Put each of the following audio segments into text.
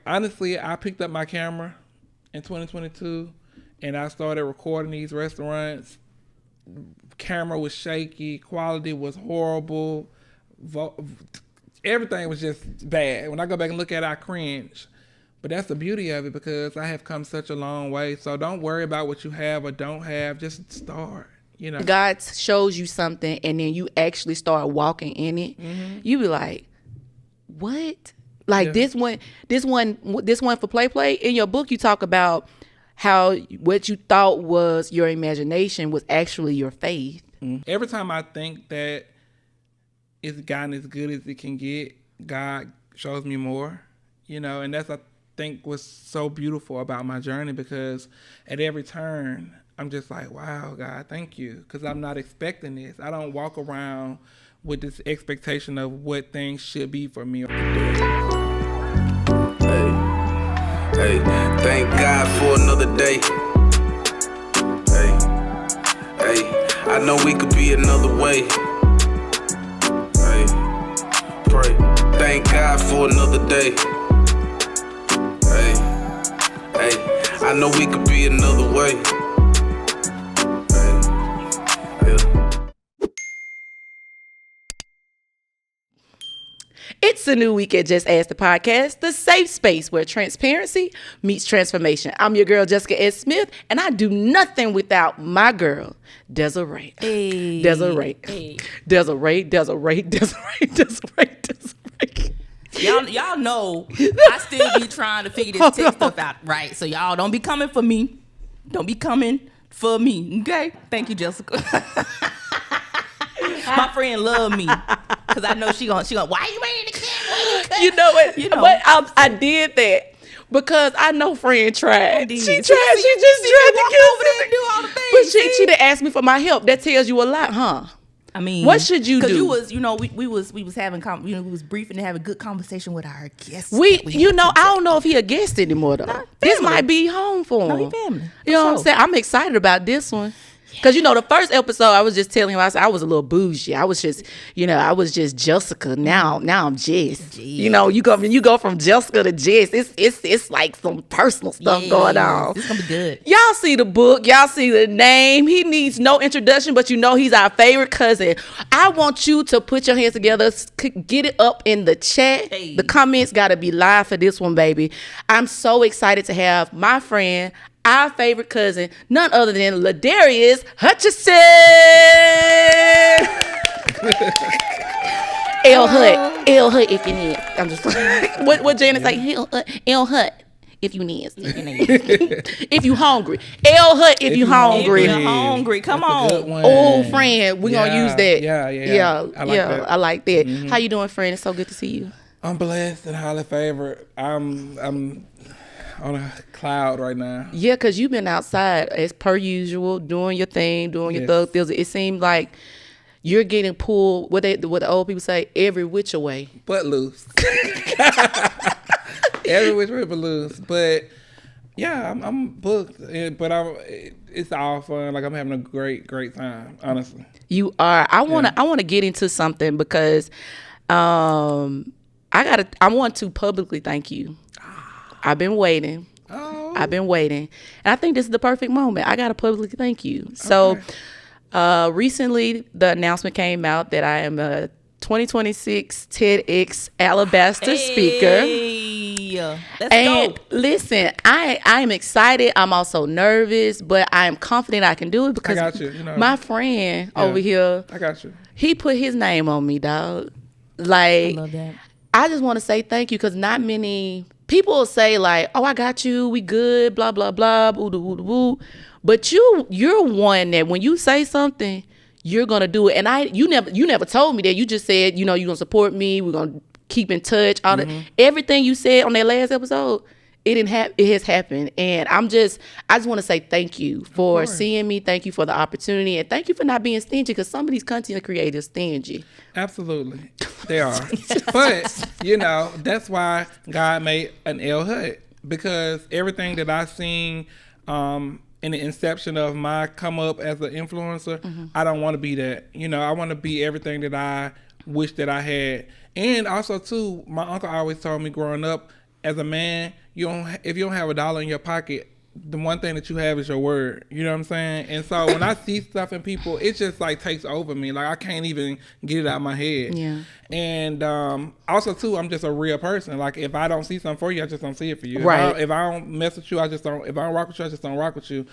honestly, I picked up my camera in 2022 and I started recording these restaurants. Camera was shaky, quality was horrible, everything was just bad. When I go back and look at it, I cringe. But that's the beauty of it, because I have come such a long way. So don't worry about what you have or don't have. Just start. You know, God shows you something and then you actually start walking in it. Mm-hmm. You be like, what? Like this one for play. In your book, you talk about how what you thought was your imagination was actually your faith. Mm-hmm. Every time I think that it's gotten as good as it can get, God shows me more, you know, and that's, I think, what's so beautiful about my journey, because at every turn, I'm just like, wow, God, thank you, because I'm not expecting this. I don't walk around with this expectation of what things should be for me. Hey, thank God for another day. Hey, I know we could be another way. Hey, pray. Thank God for another day. Hey, I know we could be another way. It's a new week at Jess Ask The Podcast, the safe space where transparency meets transformation. I'm your girl, Jessica S. Smith, and I do nothing without my girl, Desiree. Hey. Desiree. Hey. Desiree. Y'all know I still be trying to figure this tech stuff out, right? So y'all don't be coming for me. Don't be coming for me, okay? Thank you, Jessica. My friend love me because I know she gonna. Why you ain't in the camera? You know what? But I did that because I know friend tried. She tried. She just tried to get over there and do all the things. But she didn't ask me for my help. That tells you a lot, huh? I mean, what should you do? Because you was, we was having, we was briefing and having a good conversation with our guests. I don't know if he a guest anymore though. This might be home for him. No, he family. You know what I'm saying? I'm excited about this one. Because, the first episode, I was just telling him, I was a little bougie. I was just, I was just Jessica. Now I'm Jess. Jeez. You go from Jessica to Jess. It's like some personal stuff going on. It's going to be good. Y'all see the book. Y'all see the name. He needs no introduction, but he's our favorite cousin. I want you to put your hands together, get it up in the chat. Hey. The comments got to be live for this one, baby. I'm so excited to have my friend, our favorite cousin, none other than LaDarrius Hutcherson. L Hut if you need. I'm just what Janice like. L Hut if you need. If you hungry. L Hut if you hungry. If you hungry, come on. Old friend, we gonna use that. Yeah. I like that. Mm-hmm. How you doing, friend? It's so good to see you. I'm blessed and highly favored. I'm on a cloud right now. Yeah, because you've been outside as per usual, doing your thing, doing your thug things. It seemed like you're getting pulled, what the old people say, every which way. But loose. Every which way but loose. But yeah, I'm booked. But it's all fun. Like, I'm having a great time, honestly. You are. I wanna get into something because I want to publicly thank you. I've been waiting. And I think this is the perfect moment. I got to publicly thank you. So recently the announcement came out that I am a 2026 TEDx Alabaster speaker. Let's go. Listen, I am excited. I'm also nervous, but I am confident I can do it because I got you, my friend over here, I got you. He put his name on me, dog. Like, I love that. I just want to say thank you because not many people will say like, oh, I got you, we good, blah, blah, blah, boo, doo, boo, doo, boo. But you're one that when you say something, you're going to do it. And you never told me that. You just said, you're going to support me. We're going to keep in touch. Everything you said on that last episode, it has happened. And I just want to say thank you for seeing me. Thank you for the opportunity. And thank you for not being stingy because some of these content creators stingy. Absolutely. They are. But, that's why God made an L Hut, because everything that I seen in the inception of my come up as an influencer, I don't want to be that. I want to be everything that I wish that I had. And also, too, my uncle always told me growing up, as a man, if you don't have $1 in your pocket, the one thing that you have is your word. You know what I'm saying? And so when I see stuff in people, it just like takes over me. Like I can't even get it out of my head. Yeah. And also too, I'm just a real person. Like if I don't see something for you, I just don't see it for you. Right. If I don't mess with you, I just don't. If I don't rock with you, I just don't rock with you.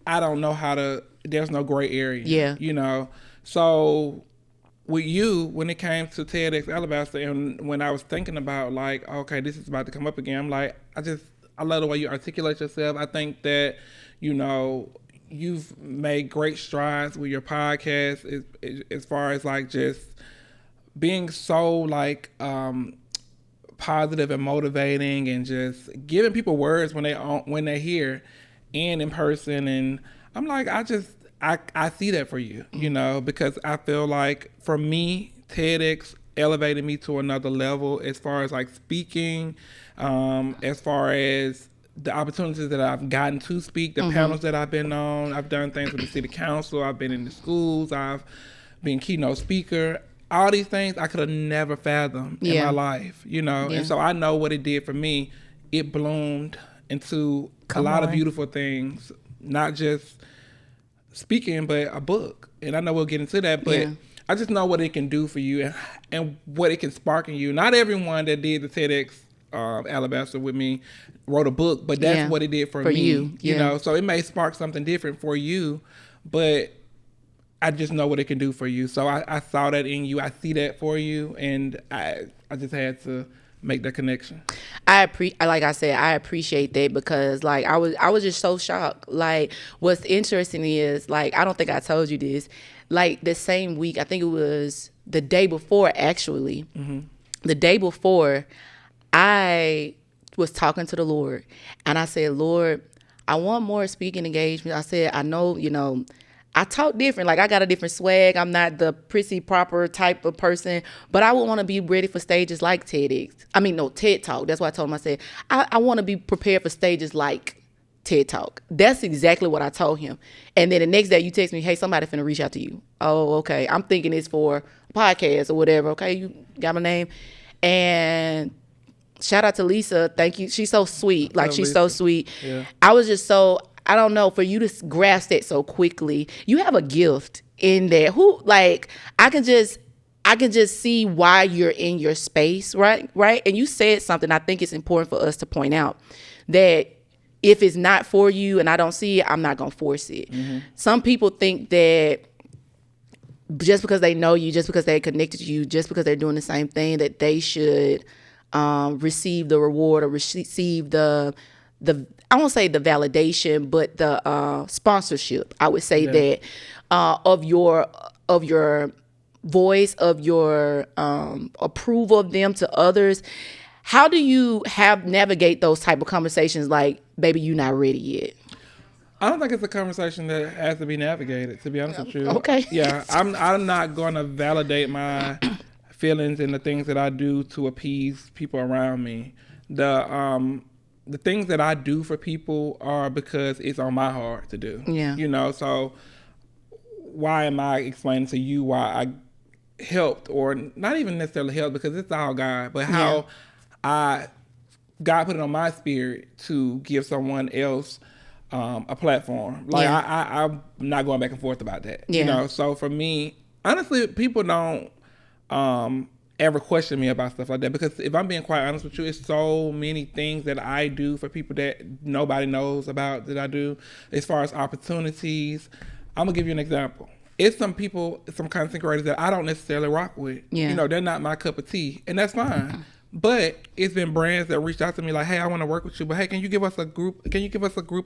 I don't know how to. There's no gray area. Yeah. You know. So with you, when it came to TEDx Alabaster, and when I was thinking about like, okay, this is about to come up again, I'm like, I love the way you articulate yourself. I think that, you know, you've made great strides with your podcast as far as like just being so like positive and motivating and just giving people words when they're here and in person. And I'm like, I see that for you, you know, because I feel like for me, TEDx elevated me to another level as far as like speaking, as far as the opportunities that I've gotten to speak, the panels that I've been on. I've done things with the city council. I've been in the schools. I've been keynote speaker. All these things I could have never fathomed in my life, you know. And so I know what it did for me. It bloomed into a lot of beautiful things, not just speaking, but a book. And I know we'll get into that, but I just know what it can do for you and what it can spark in you. Not everyone that did the TEDx Alabaster with me wrote a book, but that's what it did for me. You know, so it may spark something different for you, but I just know what it can do for you. So I saw that in you. I see that for you, and I just had to make that connection. Like I said, I appreciate that because like I was just so shocked. Like what's interesting is like I don't think I told you this. Like the same week, I think it was the day before actually. The day before, I was talking to the Lord and I said, Lord, I want more speaking engagement. I said, I know, you know, I talk different. Like I got a different swag. I'm not the prissy proper type of person, but I would want to be ready for stages like TED Talk. That's why I told him, I said, I want to be prepared for stages like TED Talk. That's exactly what I told him. And then the next day you text me, hey, somebody finna reach out to you. Oh, okay. I'm thinking it's for a podcast or whatever. Okay. You got my name. And shout out to Lisa. Thank you. She's so sweet. Like she's so sweet. Yeah. I was just so, I don't know, for you to grasp that so quickly, you have a gift in there. I can just see why you're in your space, right? And you said something I think it's important for us to point out, that if it's not for you and I don't see it, I'm not going to force it. Some people think that just because they know you, just because they're connected to you, just because they're doing the same thing, that they should receive the reward or receive the I won't say the validation, but the sponsorship. I would say that of your voice, of your approval of them to others. How do you navigate those type of conversations? Like, baby, you're not ready yet. I don't think it's a conversation that has to be navigated, to be honest with you. Okay. Yeah, I'm not going to validate my feelings and the things that I do to appease people around me. The things that I do for people are because it's on my heart to do. Yeah. You know, so why am I explaining to you why I helped, or not even necessarily helped, because it's all God, but how God put it on my spirit to give someone else a platform. Like I'm not going back and forth about that. You know, so for me, honestly, people don't ever question me about stuff like that, because if I'm being quite honest with you, it's so many things that I do for people that nobody knows about that I do as far as opportunities. I'm gonna give you an example. It's some people, some content creators that I don't necessarily rock with. You know, they're not my cup of tea, and that's fine. But it's been brands that reached out to me like, hey, I want to work with you, but hey, can you give us a group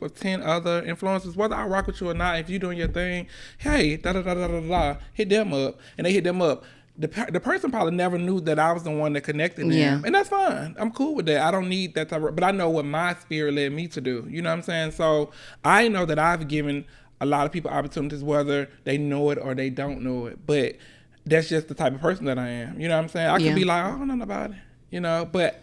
of 10 other influencers, whether I rock with you or not, if you're doing your thing, hey, hit them up. And they hit them up. The person probably never knew that I was the one that connected them. And that's fine. I'm cool with that. I don't need that type of, but I know what my spirit led me to do. You know what I'm saying? So I know that I've given a lot of people opportunities, whether they know it or they don't know it. But that's just the type of person that I am. You know what I'm saying? I could be like, oh, I don't know about it. You know, but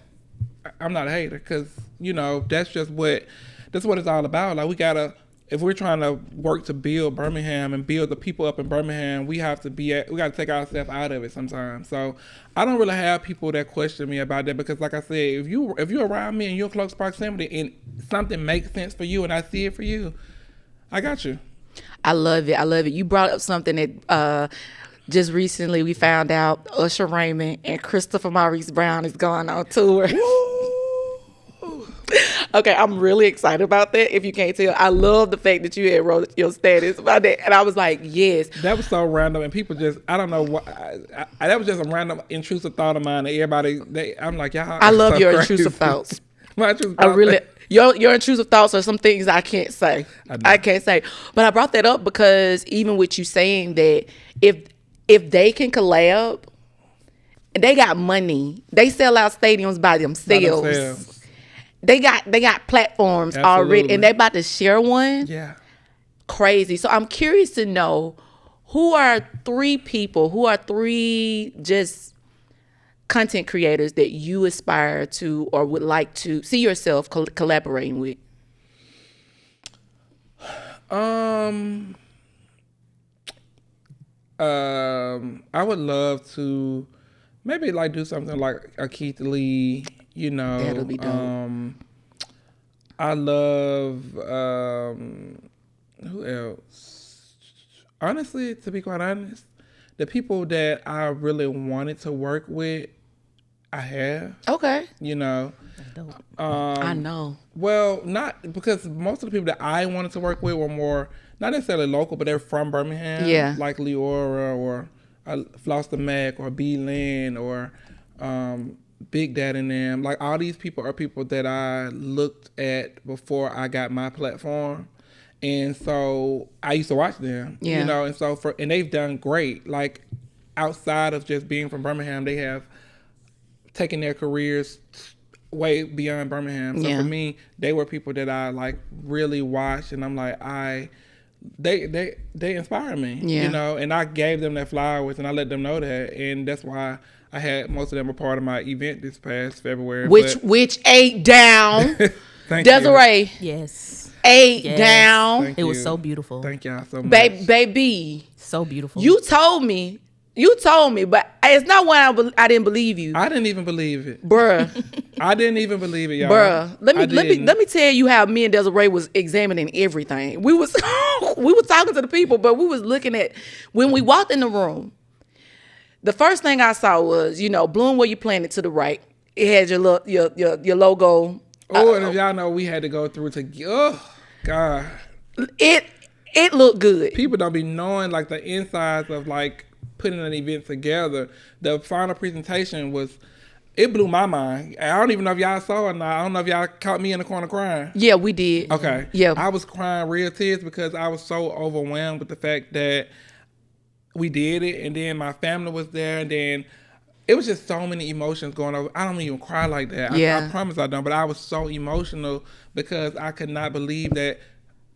I'm not a hater, because, you know, that's what it's all about. Like, we gotta, if we're trying to work to build Birmingham and build the people up in Birmingham, we got to take ourselves out of it sometimes. So I don't really have people that question me about that, because like I said, if you're around me and you're in close proximity and something makes sense for you and I see it for you, I got you. I love it. You brought up something that just recently we found out Usher Raymond and Christopher Maurice Brown is going on tour. Okay, I'm really excited about that. If you can't tell, I love the fact that you had wrote your status about that, and I was like, yes. That was so random, and people just, I don't know what. That was just a random intrusive thought of mine. That I'm like, y'all. I love so your crazy. intrusive thoughts. My intrusive I thoughts. really, your intrusive thoughts are some things I can't say. I can't say, but I brought that up because even with you saying that, if they can collab, and they got money, they sell out stadiums by themselves. They got platforms already, and they about to share one. Yeah. Crazy. So I'm curious to know, who are three just content creators that you aspire to or would like to see yourself collaborating with? I would love to maybe like do something like a Keith Lee. You know, that'll be dope. I love who else? Honestly, to be quite honest, the people that I really wanted to work with, I have. Okay. You know. I know. Well, not because most of the people that I wanted to work with were more not necessarily local, but they're from Birmingham. Yeah. Like Leora or Floster Mac or B Lynn or Big Dad and them. Like all these people are people that I looked at before I got my platform. And so I used to watch them. Yeah. You know, and they've done great. Like outside of just being from Birmingham, they have taken their careers way beyond Birmingham. So for me, they were people that I like really watched, and I'm like, they inspire me. Yeah. You know, and I gave them their flowers and I let them know that, and that's why I had most of them a part of my event this past February. Which ate down. Thank Desiree. you. Yes. Ate down. Thank it was you. so beautiful. Thank y'all so much. Baby. So beautiful. You told me, but it's not when I didn't believe you. I didn't even believe it. Bruh. I didn't even believe it, y'all. Bruh. Let me tell you how me and Desiree was examining everything. We was talking to the people, but we was looking at, when we walked in the room, the first thing I saw was, Bloom Where You Planted to the right. It had your logo. Oh, and if y'all know, we had to go through God. It looked good. People don't be knowing like the insides of like putting an event together. The final presentation it blew my mind. I don't even know if y'all saw it or not. I don't know if y'all caught me in the corner crying. Yeah, we did. Okay. Yeah. I was crying real tears because I was so overwhelmed with the fact that we did it, and then my family was there, and then it was just so many emotions going over. I don't even cry like that. Yeah. I promise I don't, but I was so emotional because I could not believe that,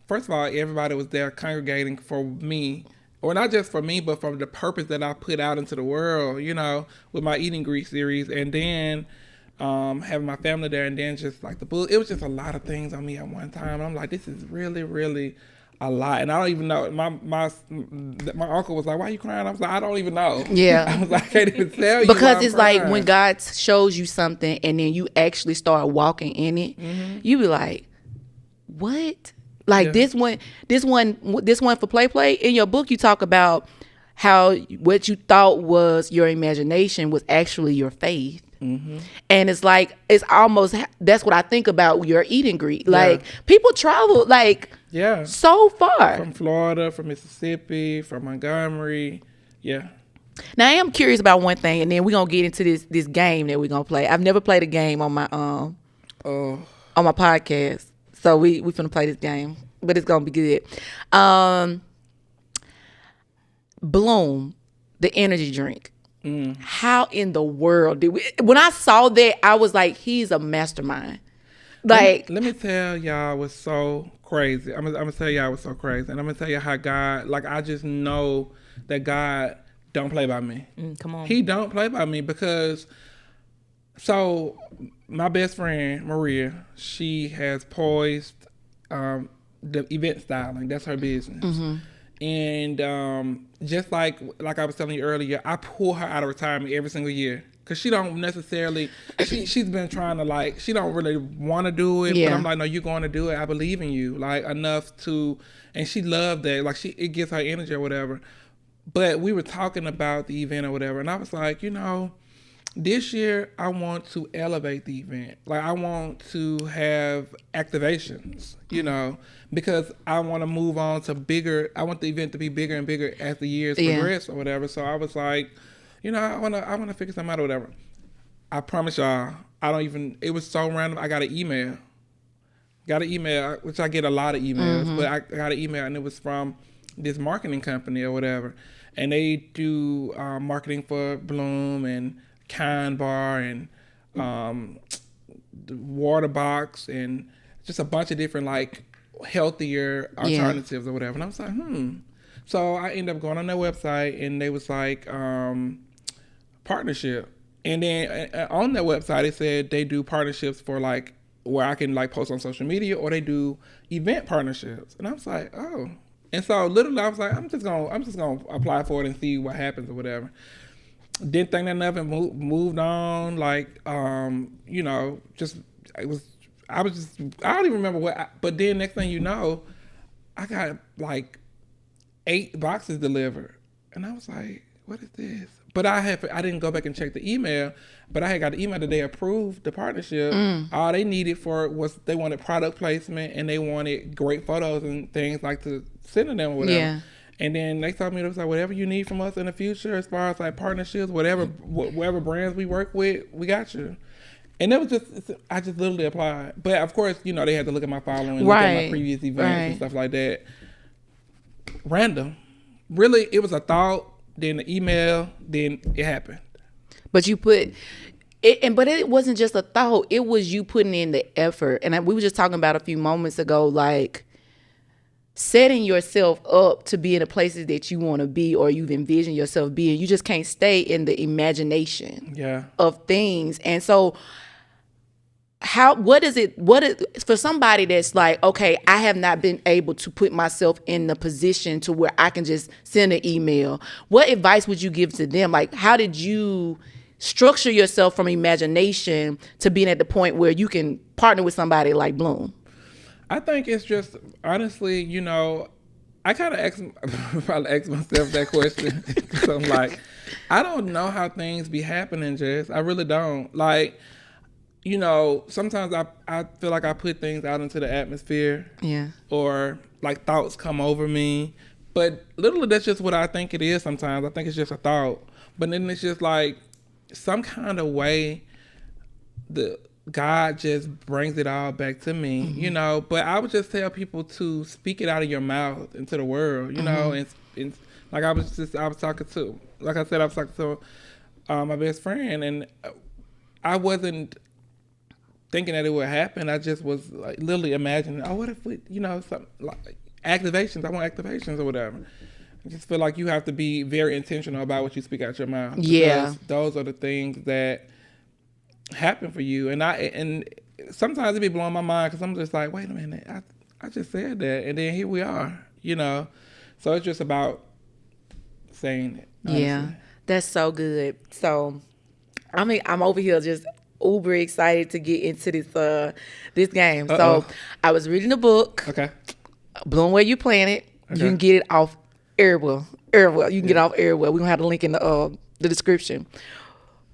first of all, everybody was there congregating for me, or not just for me, but for the purpose that I put out into the world, with my Eating Grease series, and then having my family there, and then just like the book. It was just a lot of things on me at one time. I'm like, this is really, really a lot, and I don't even know. My uncle was like, "Why are you crying?" I was like, "I don't even know." Yeah, I was like, "I can't even tell you." Because it's like when God shows you something, and then you actually start walking in it, you be like, "What?" Like this one for Play. In your book, you talk about how what you thought was your imagination was actually your faith. Mm-hmm. And it's like, it's almost, that's what I think about your Eating Grease. Like people travel so far. From Florida, from Mississippi, from Montgomery. Yeah. Now I am curious about one thing, and then we're gonna get into this game that we're gonna play. I've never played a game on my on my podcast. So we finna play this game. But it's gonna be good. Bloom, the energy drink. How in the world did we? When I saw that, I was like, he's a mastermind. Like, let me tell y'all what's so crazy. I'm gonna tell y'all what's so crazy, and I'm gonna tell you how God. Like, I just know that God don't play by me. Come on, He don't play by me because. So, my best friend Maria, she has poised the event styling. That's her business. And just like I was telling you earlier, I pull her out of retirement every single year. Cause she don't necessarily, she's been trying to she don't really want to do it. Yeah. But I'm like, no, you're going to do it. I believe in you, enough to, and she loved that. It gives her energy or whatever. But we were talking about the event or whatever, and I was like, this year I want to elevate the event. I want to have activations, because I want to move on to bigger. I want the event to be bigger and bigger as the years progress or whatever. So I was like, I want to figure something out or whatever. I promise y'all, it was so random. I got an email. Which I get a lot of emails, but I got an email, and it was from this marketing company or whatever. And they do marketing for Bloom and Kind Bar and the Water Box and just a bunch of different healthier alternatives or whatever. And I was like, So I ended up going on their website, and they was like, partnership. And then on their website, it said they do partnerships for where I can post on social media, or they do event partnerships. And I was like, oh. And so literally I was like, I'm just gonna apply for it and see what happens or whatever. Didn't think that nothing moved on. I don't even remember what. But then next thing you know, I got 8 boxes delivered, and I was like, what is this? But I didn't go back and check the email, but I had got the email that they approved the partnership. All they needed was they wanted product placement, and they wanted great photos and things to send to them or whatever. Yeah. And then they told me, it was whatever you need from us in the future, as far as partnerships, whatever brands we work with, we got you. And it was I just literally applied. But of course, they had to look at my following, look at my previous events and stuff like that. Random. Really, it was a thought, then the email, then it happened. But you put it, but it wasn't just a thought. It was you putting in the effort. And we were just talking about a few moments ago, setting yourself up to be in the places that you want to be, or you've envisioned yourself being. You just can't stay in the imagination of things. And so what is for somebody that's okay, I have not been able to put myself in the position to where I can just send an email. What advice would you give to them? How did you structure yourself from imagination to being at the point where you can partner with somebody like Bloom? I think it's just, honestly, I kind of probably ask myself that question. So I'm like, I don't know how things be happening, Jess. I really don't. Sometimes I feel like I put things out into the atmosphere. Yeah. Or thoughts come over me. But literally that's just what I think it is sometimes. I think it's just a thought. But then it's just some kind of way God just brings it all back to me, But I would just tell people to speak it out of your mouth into the world, and I was talking to my best friend, and I wasn't thinking that it would happen. I just was literally imagining, what if we, something activations. I want activations or whatever. I just feel like you have to be very intentional about what you speak out your mouth. Yeah, those are the things that happen for you, and sometimes it be blowing my mind because I'm just like, wait a minute, I just said that, and then here we are, So it's just about saying it. Honestly. Yeah, that's so good. So, I'm over here just uber excited to get into this game. So I was reading a book. Okay. Bloom Where You Planet. Okay. You can get it off Airwell. You can get it off Airwell. We're gonna have the link in the description.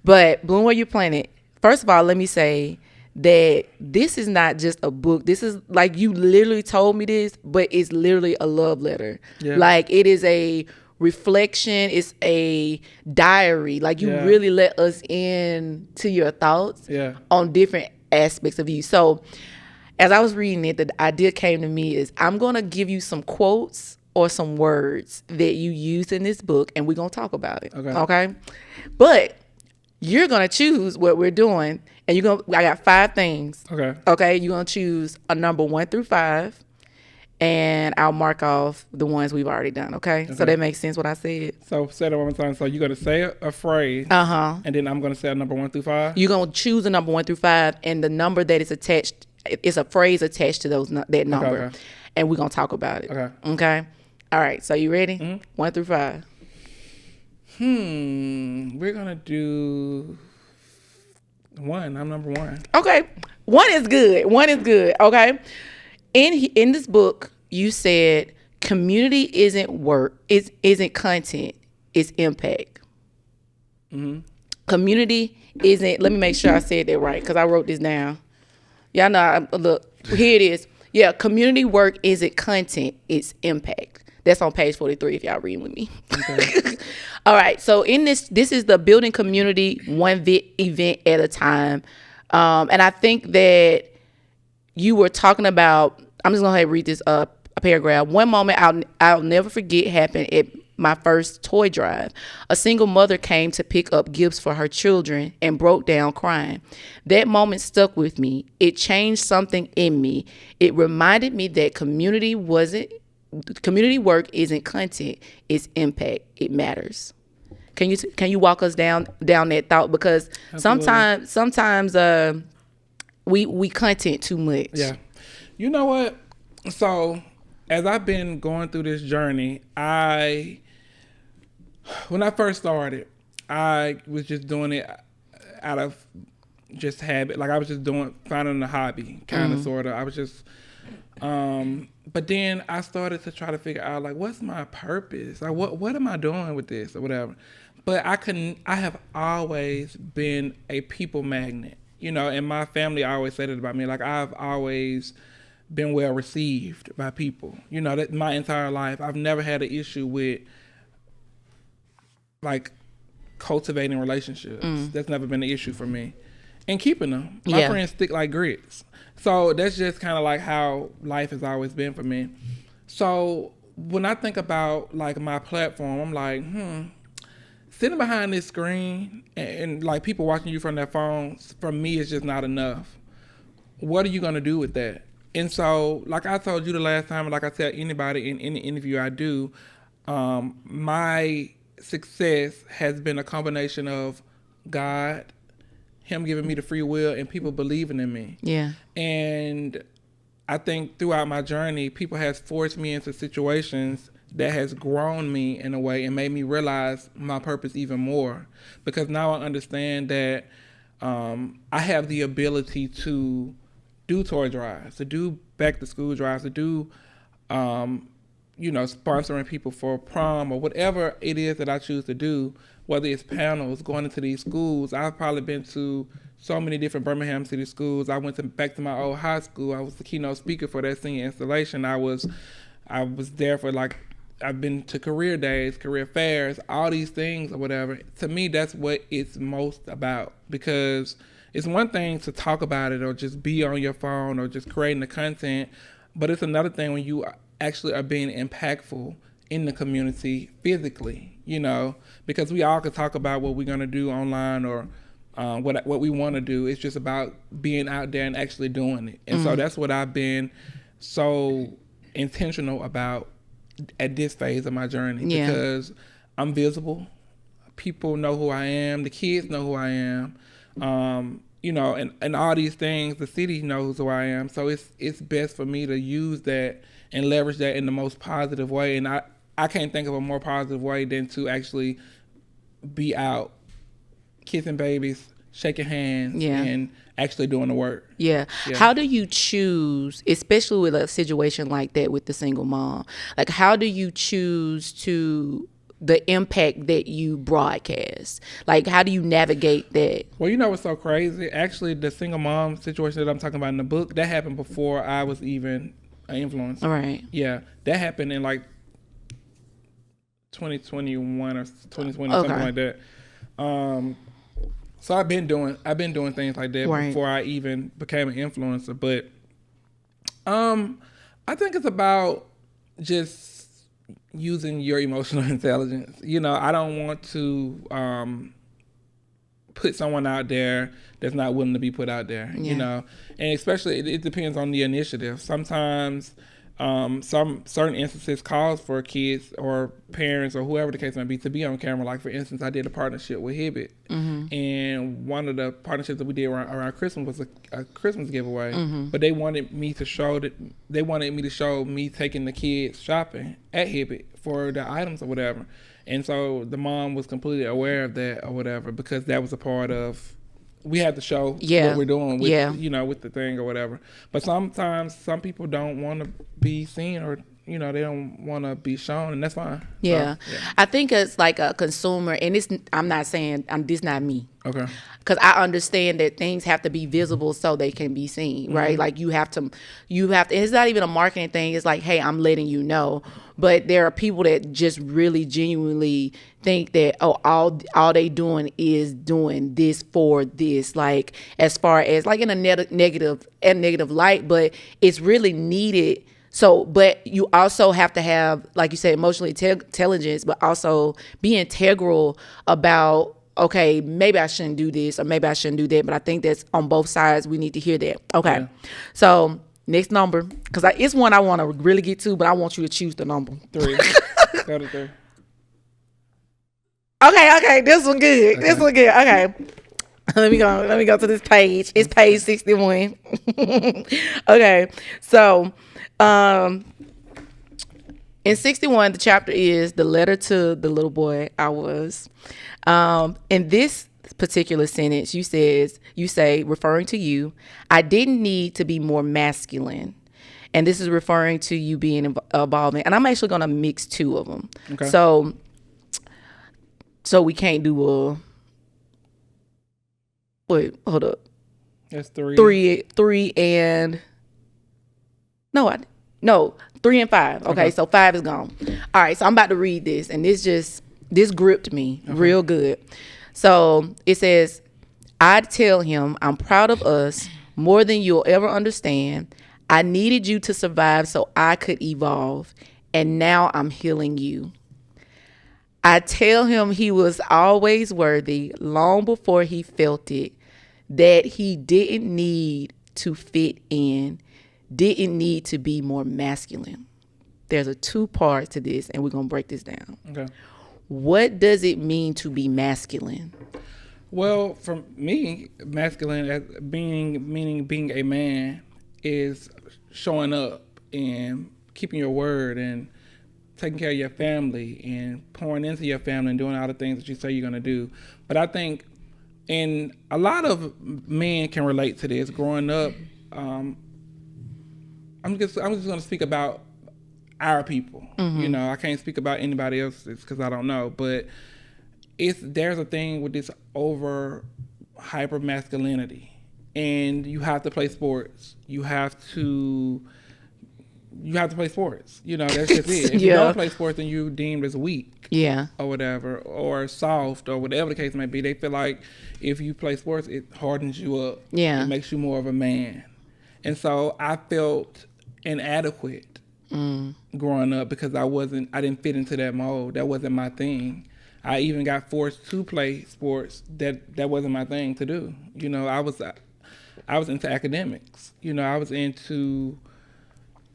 But Bloom Where You Planet. First of all, let me say that this is not just a book. This is you literally told me this, but it's literally a love letter. Yeah. It is a reflection. It's a diary. You really let us in to your thoughts on different aspects of you. So as I was reading it, the idea came to me is I'm going to give you some quotes or some words that you use in this book, and we're going to talk about it. Okay? But you're going to choose what we're doing, and I got 5 things. Okay? You're going to choose a number 1 through 5, and I'll mark off the ones we've already done, okay? So that makes sense what I said? So say that one more time. So you're going to say a phrase, and then I'm going to say a number 1 through 5? You're going to choose a number 1 through 5, and the number that is attached, it's a phrase attached to that number. Okay. and we're gonna talk about it. Okay. All right. So you ready? 1 through 5. We're gonna do 1. I'm number 1. Okay. 1 is good. 1 is good. Okay. In this book, you said community isn't work. Isn't content. It's impact. Community isn't. Let me make sure I said that right because I wrote this down. Y'all know. Look, here it is. Yeah. Community work isn't content. It's impact. That's on page 43 if y'all reading with me. Okay. All right. So in this is the building community one event at a time. And I think that you were talking about, I'm just going to read this a paragraph. One moment I'll never forget happened at my first toy drive. A single mother came to pick up gifts for her children and broke down crying. That moment stuck with me. It changed something in me. It reminded me that community work isn't content, it's impact. It matters. Can you walk us down that thought? Because sometimes we content too much. Yeah. You know what? So as I've been going through this journey, when I first started, I was just doing it out of just habit. Like I was just finding a hobby, kind of, sort of. I was just but then I started to try to figure out, like, what's my purpose? Like, what am I doing with this or whatever? But I have always been a people magnet, and my family always said it about me. Like, I've always been well received by people, that my entire life. I've never had an issue with, like, cultivating relationships. That's never been an issue for me. And keeping them. My friends stick like grits. So that's just kind of like how life has always been for me. So when I think about, like, my platform, I'm like, sitting behind this screen and like people watching you from their phones, for me, is just not enough. What are you going to do with that? And so, like I told you the last time, and like I tell anybody in any interview I do, my success has been a combination of God, Him giving me the free will, and people believing in me. Yeah. And I think throughout my journey, people has forced me into situations that has grown me in a way and made me realize my purpose even more. Because now I understand that I have the ability to do toy drives, to do back to school drives, to do, sponsoring people for prom or whatever it is that I choose to do, whether it's panels, going into these schools. I've probably been to so many different Birmingham City schools. I went back to my old high school. I was the keynote speaker for that senior installation. I was there for, like, I've been to career days, career fairs, all these things or whatever. To me, that's what it's most about, because it's one thing to talk about it or just be on your phone or just creating the content, but it's another thing when you actually are being impactful in the community physically, because we all could talk about what we're going to do online or what we want to do. It's just about being out there and actually doing it. And so that's what I've been so intentional about at this phase of my journey, because I'm visible. People know who I am. The kids know who I am. And all these things, the city knows who I am. So it's best for me to use that and leverage that in the most positive way. And I can't think of a more positive way than to actually be out kissing babies, shaking hands, and actually doing the work. Yeah. How do you choose, especially with a situation like that with the single mom, like how do you choose the impact that you broadcast? Like, how do you navigate that? Well, what's so crazy? Actually, the single mom situation that I'm talking about in the book, that happened before I was even an influencer. All right. Yeah. That happened in like 2021 or 2020, something like that. So I've been doing things like that before I even became an influencer. But I think it's about just using your emotional intelligence. I don't want to put someone out there that's not willing to be put out there, and especially it depends on the initiative. Sometimes some certain instances calls for kids or parents or whoever the case may be to be on camera. Like, for instance, I did a partnership with Hibbit, and one of the partnerships that we did around Christmas was a Christmas giveaway. But they wanted me to show me taking the kids shopping at Hibbit for the items or whatever. And so the mom was completely aware of that or whatever, because that was a part of, we had to show what we're doing with, with the thing or whatever. But sometimes some people don't want to be seen, or, they don't want to be shown, and that's fine. Yeah. So, I think it's like a consumer, and I'm not saying, this not me. Okay. Because I understand that things have to be visible so they can be seen, right? Like you have to, and it's not even a marketing thing. It's like, hey, I'm letting you know. But there are people that just really genuinely think that, all they doing is doing this for this, like, as far as like in a negative light, but it's really needed. So, but you also have to have, like you said, emotional intelligence, but also be integral about, okay, maybe I shouldn't do this or maybe I shouldn't do that. But I think that's on both sides. We need to hear that. Okay. Yeah. So next number, because it's one I want to really get to, but I want you to choose the number. 3. Go to 3. Okay. This one good. Okay. This one good. Okay. Let me go to this page. It's page 61. Okay. So, in 61, the chapter is the letter to the little boy I was. In this particular sentence, you say, referring to you, I didn't need to be more masculine. And this is referring to you being evolving. And I'm actually going to mix 2 of them. Okay. So we can't do wait, hold up. That's 3. 3 and... No, 3 and 5. Okay, so 5 is gone. All right, so I'm about to read this, and this gripped me real good. So it says, I'd tell him I'm proud of us more than you'll ever understand. I needed you to survive so I could evolve, and now I'm healing you. I tell him he was always worthy long before he felt it, that he didn't need to fit in, didn't need to be more masculine. There's a 2 parts to this, and we're going to break this down. Okay. What does it mean to be masculine? Well, for me, masculine as meaning being a man is showing up and keeping your word and taking care of your family and pouring into your family and doing all the things that you say you're going to do. But I think, and a lot of men can relate to this. Growing up, I'm just going to speak about our people. I can't speak about anybody else's because I don't know. But there's a thing with this over hyper masculinity, and you have to play sports. You have to play sports. That's just it. If you don't play sports, then you're deemed as weak. Yeah. Or whatever, or soft, or whatever the case may be. They feel like if you play sports, it hardens you up. Yeah. It makes you more of a man. And so I felt inadequate growing up because I didn't fit into that mold. That wasn't my thing. I even got forced to play sports that wasn't my thing to do. I was into academics. I was into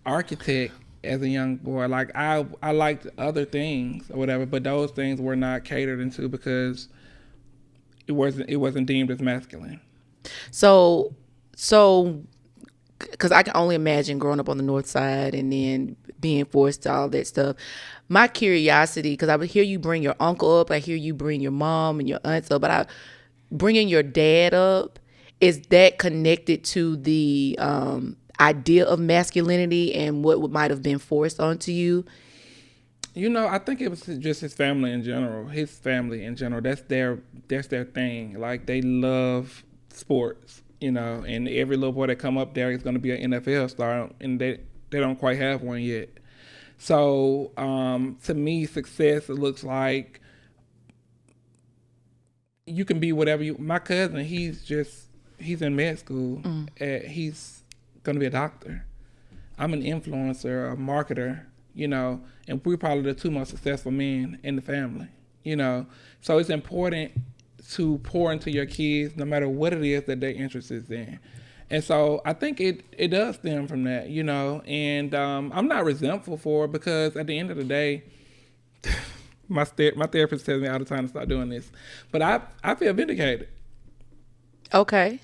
architect as a young boy. Like I liked other things or whatever, but those things were not catered into because it wasn't deemed as masculine. So because I can only imagine growing up on the north side and then being forced to all that stuff. My curiosity, because I would hear you bring your uncle up, I hear you bring your mom and your aunts up, but bringing your dad up, is that connected to the idea of masculinity and what might have been forced onto you? I think it was just his family in general. That's their thing. Like, they love sports. And every little boy that come up there is going to be an NFL star, and they don't quite have one yet. So to me, success looks like you can be whatever you. My cousin, he's in med school. He's going to be a doctor. I'm an influencer, a marketer, and we're probably the 2 most successful men in the family, So it's important to pour into your kids no matter what it is that they're interested in. And so I think it does stem from that, you know, and I'm not resentful for it because at the end of the day, my therapist tells me all the time to stop doing this. But I feel vindicated. Okay.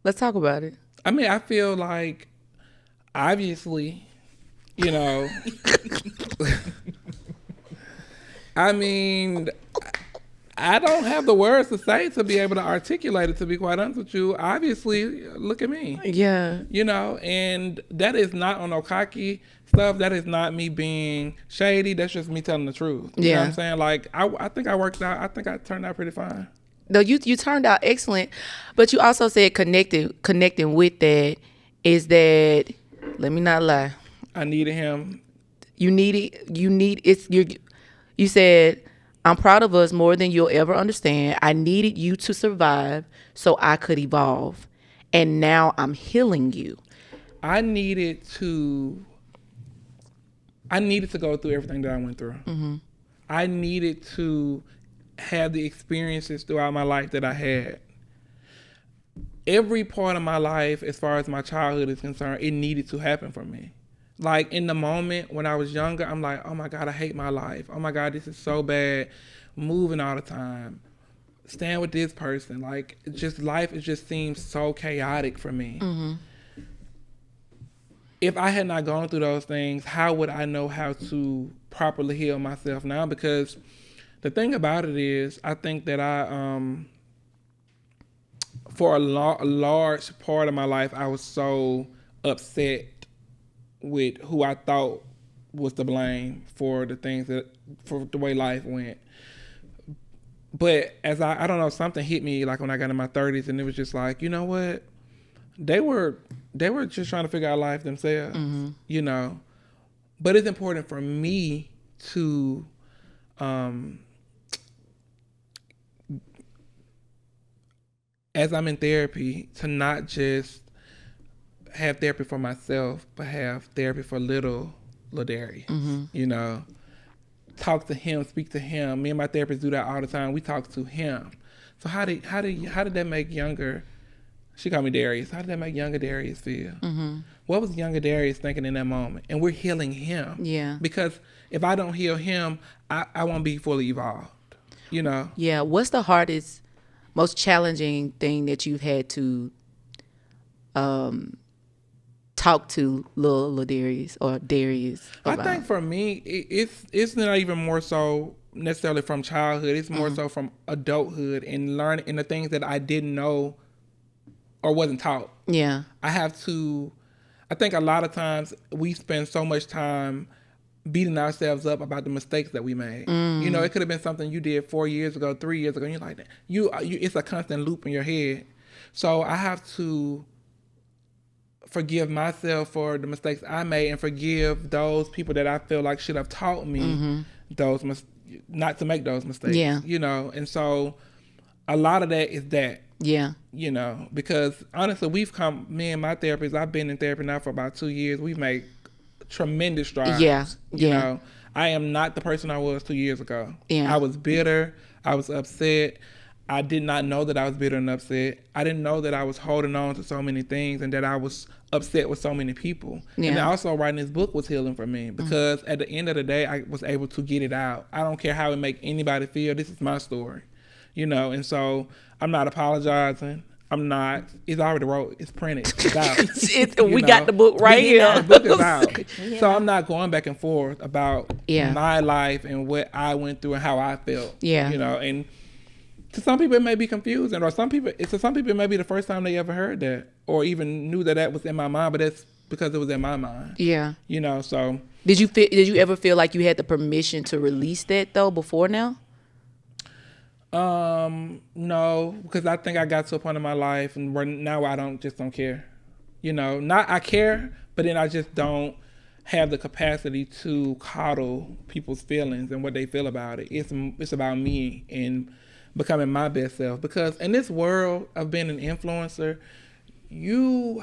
Let's talk about it. I mean, I feel like, obviously, you know, I mean, I don't have the words to say to be able to articulate it, to be quite honest with you. Obviously, look at me. Yeah. You know, and that is not on no cocky stuff. That is not me being shady. That's just me telling the truth. You know what I'm saying? Like, I think I worked out. I think I turned out pretty fine. No, you turned out excellent. But you also said connecting with that is that, let me not lie. I needed him. You said, I'm proud of us more than you'll ever understand. I needed you to survive so I could evolve. And now I'm healing you. I needed to go through everything that I went through. Mm-hmm. I needed to have the experiences throughout my life that I had. Every part of my life, as far as my childhood is concerned, it needed to happen for me. Like, in the moment when I was younger, I'm like, oh my God, I hate my life. Oh my God, this is so bad. Moving all the time. Staying with this person. Like, life, it just seems so chaotic for me. Mm-hmm. If I had not gone through those things, how would I know how to properly heal myself now? Because the thing about it is, I think that for a large part of my life, I was so upset with who I thought was to blame for the way life went. But as I don't know, something hit me like when I got in my 30s, and it was just like, you know what? They were just trying to figure out life themselves, mm-hmm. you know. But it's important for me to as I'm in therapy, to not just have therapy for myself, but have therapy for little LaDarrius. Mm-hmm. You know, talk to him, speak to him. Me and my therapist do that all the time. We talk to him. So how did that make younger? She called me Darius. How did that make younger Darius feel? Mm-hmm. What was younger Darius thinking in that moment? And we're healing him. Yeah. Because if I don't heal him, I won't be fully evolved. You know. Yeah. What's the hardest, most challenging thing that you've had to talk to little LaDarrius or Darius about? I think for me, it's not even more so necessarily from childhood. It's more so from adulthood and learning and the things that I didn't know or wasn't taught. Yeah. I think a lot of times we spend so much time beating ourselves up about the mistakes that we made. You know, it could have been something you did 4 years ago, 3 years ago, and you're like, it's a constant loop in your head. So I have to forgive myself for the mistakes I made and forgive those people that I feel like should have taught me not to make those mistakes. Yeah. You know, and so a lot of that is that. Yeah. You know, because honestly, me and my therapist, I've been in therapy now for about 2 years. We've made tremendous strides. Yeah. You know, I am not the person I was 2 years ago. Yeah. I was bitter. I was upset. I did not know that I was bitter and upset. I didn't know that I was holding on to so many things and that I was upset with so many people. Yeah. And also writing this book was healing for me because at the end of the day, I was able to get it out. I don't care how it make anybody feel. This is my story, you know? And so I'm not apologizing. It's already wrote, it's printed, it's out. We got the book right here. The book is out. Yeah. So I'm not going back and forth about my life and what I went through and how I felt. Yeah. You know, and to some people it may be confusing, or to some people it may be the first time they ever heard that or even knew that was in my mind, but that's because it was in my mind. Yeah. You know, so. Did you ever feel like you had the permission to release that though before now? No, because I think I got to a point in my life and where now I don't care. You know, I care, but then I just don't have the capacity to coddle people's feelings and what they feel about it. It's about me and becoming my best self. Because in this world of being an influencer, you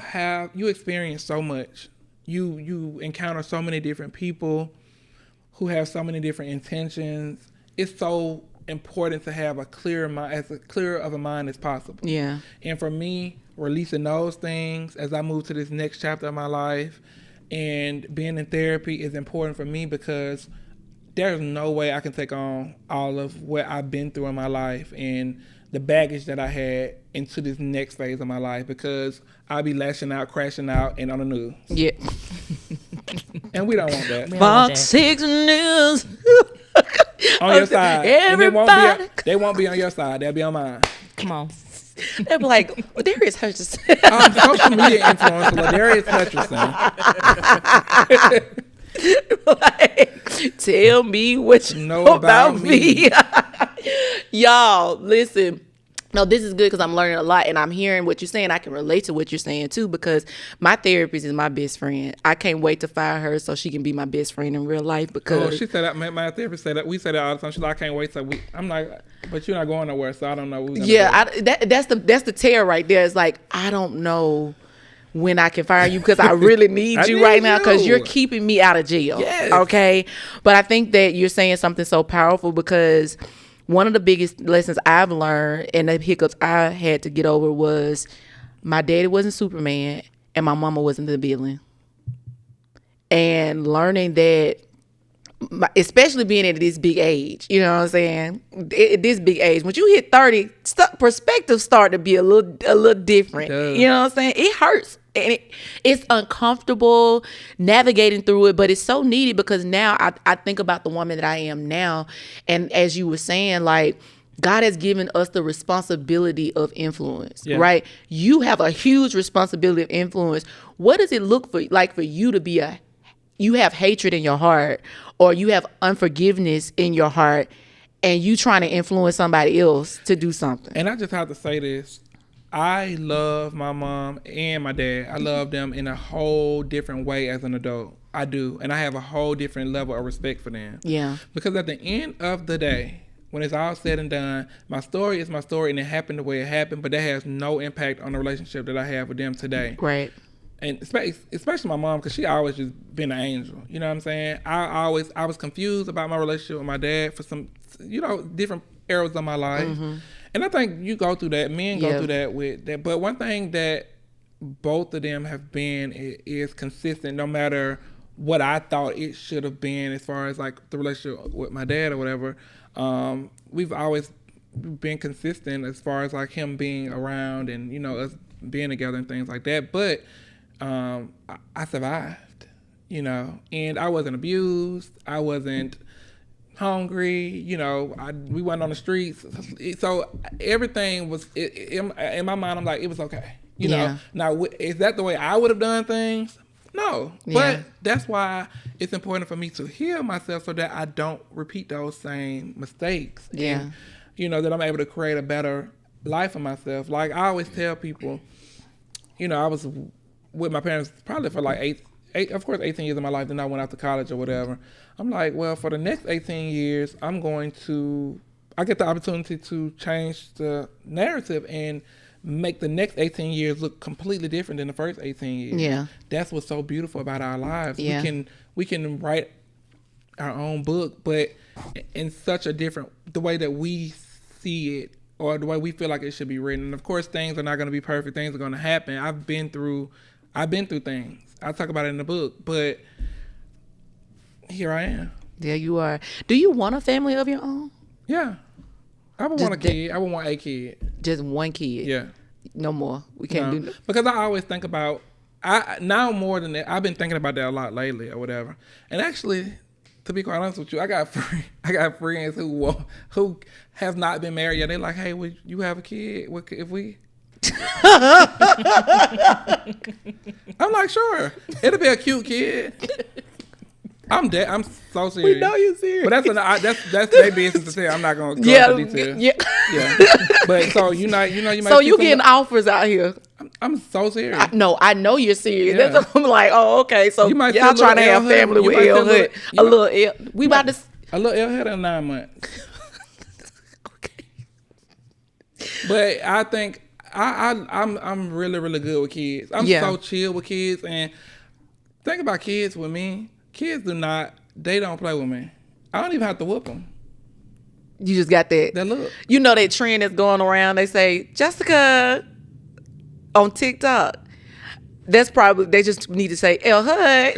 experience so much. You encounter so many different people who have so many different intentions. It's so important to have a clear mind, as clear of a mind as possible. Yeah. And for me, releasing those things as I move to this next chapter of my life and being in therapy is important for me because there's no way I can take on all of what I've been through in my life and the baggage that I had into this next phase of my life because I'll be lashing out, crashing out, and on the news. Yeah. And we don't want that. Fox 6 News. On your side. Everybody. And they won't be on your side. They'll be on mine. Come on. They'll be like, well, there is Hutcherson. Social media influencer, LaDarrius Hutcherson. Like, tell me what you know about me. Y'all, listen. No, this is good because I'm learning a lot and I'm hearing what you're saying. I can relate to what you're saying too because my therapist is my best friend. I can't wait to find her so she can be my best friend in real life because she said that. My therapist said that. We said that all the time. She's like, I can't wait. I'm like, but you're not going nowhere, so I don't know. That's the tear right there. It's like I don't know when I can fire you because I really need you right now because you're keeping me out of jail. Yes. Okay, but I think that you're saying something so powerful because one of the biggest lessons I've learned and the hiccups I had to get over was my daddy wasn't Superman and my mama wasn't the villain. And learning that, especially being at this big age, you know what I'm saying? At this big age, when you hit 30, perspectives start to be a little different. You know what I'm saying? It hurts. And it's uncomfortable navigating through it, but it's so needed because now I think about the woman that I am now. And as you were saying, like, God has given us the responsibility of influence, right? You have a huge responsibility of influence. What does it look like for you to be you have hatred in your heart or you have unforgiveness in your heart and you trying to influence somebody else to do something? And I just have to say this. I love my mom and my dad. I love them in a whole different way as an adult. I do. And I have a whole different level of respect for them. Yeah. Because at the end of the day, when it's all said and done, my story is my story and it happened the way it happened, but that has no impact on the relationship that I have with them today. Right. And especially my mom, because she always just been an angel. You know what I'm saying? I was confused about my relationship with my dad for some, different eras of my life. Mm-hmm. And I think you go through that. Men go through that with that. But one thing that both of them have been is consistent, no matter what I thought it should have been as far as like the relationship with my dad or whatever. We've always been consistent as far as like him being around and, us being together and things like that. But I survived, and I wasn't abused. I wasn't hungry, we went on the streets. So everything was, in my mind, I'm like, it was okay. Now, is that the way I would have done things? No. But that's why it's important for me to heal myself so that I don't repeat those same mistakes. Yeah. And, that I'm able to create a better life for myself. Like I always tell people, I was with my parents probably for like 18 years of my life. Then I went out to college or whatever. I'm like, well, for the next 18 years, I get the opportunity to change the narrative and make the next 18 years look completely different than the first 18 years. Yeah. That's what's so beautiful about our lives. Yeah. We can write our own book, but in such a different, the way that we see it or the way we feel like it should be written. And of course, things are not going to be perfect. Things are going to happen. I've been through things. I talk about it in the book, but here I am. There you are. Do you want a family of your own? Yeah. I would want a kid. I would want a kid. Just one kid? Yeah. No more. We can't do that. Because I always think about, now more than that, I've been thinking about that a lot lately or whatever. And actually, to be quite honest with you, I got friends who have not been married yet. They're like, hey, would you have a kid? If we... I'm like, sure. It'll be a cute kid. I'm dead. I'm so serious. We know you're serious. But that's their business to say. I'm not gonna go into details. Yeah. But so you might. So you getting offers out here? I'm so serious. I know you're serious. Yeah. That's what I'm like. Oh, okay. So y'all trying to have family with L Hood? A little L. We about to a little L Hood in 9 months. Okay. But I think I'm really, really good with kids. I'm so chill with kids. And think about kids with me. Kids don't play with me. I don't even have to whoop them. You just got that. That look. You know that trend that's going around. They say, Jessica on TikTok. That's probably, they just need to say, El Hud.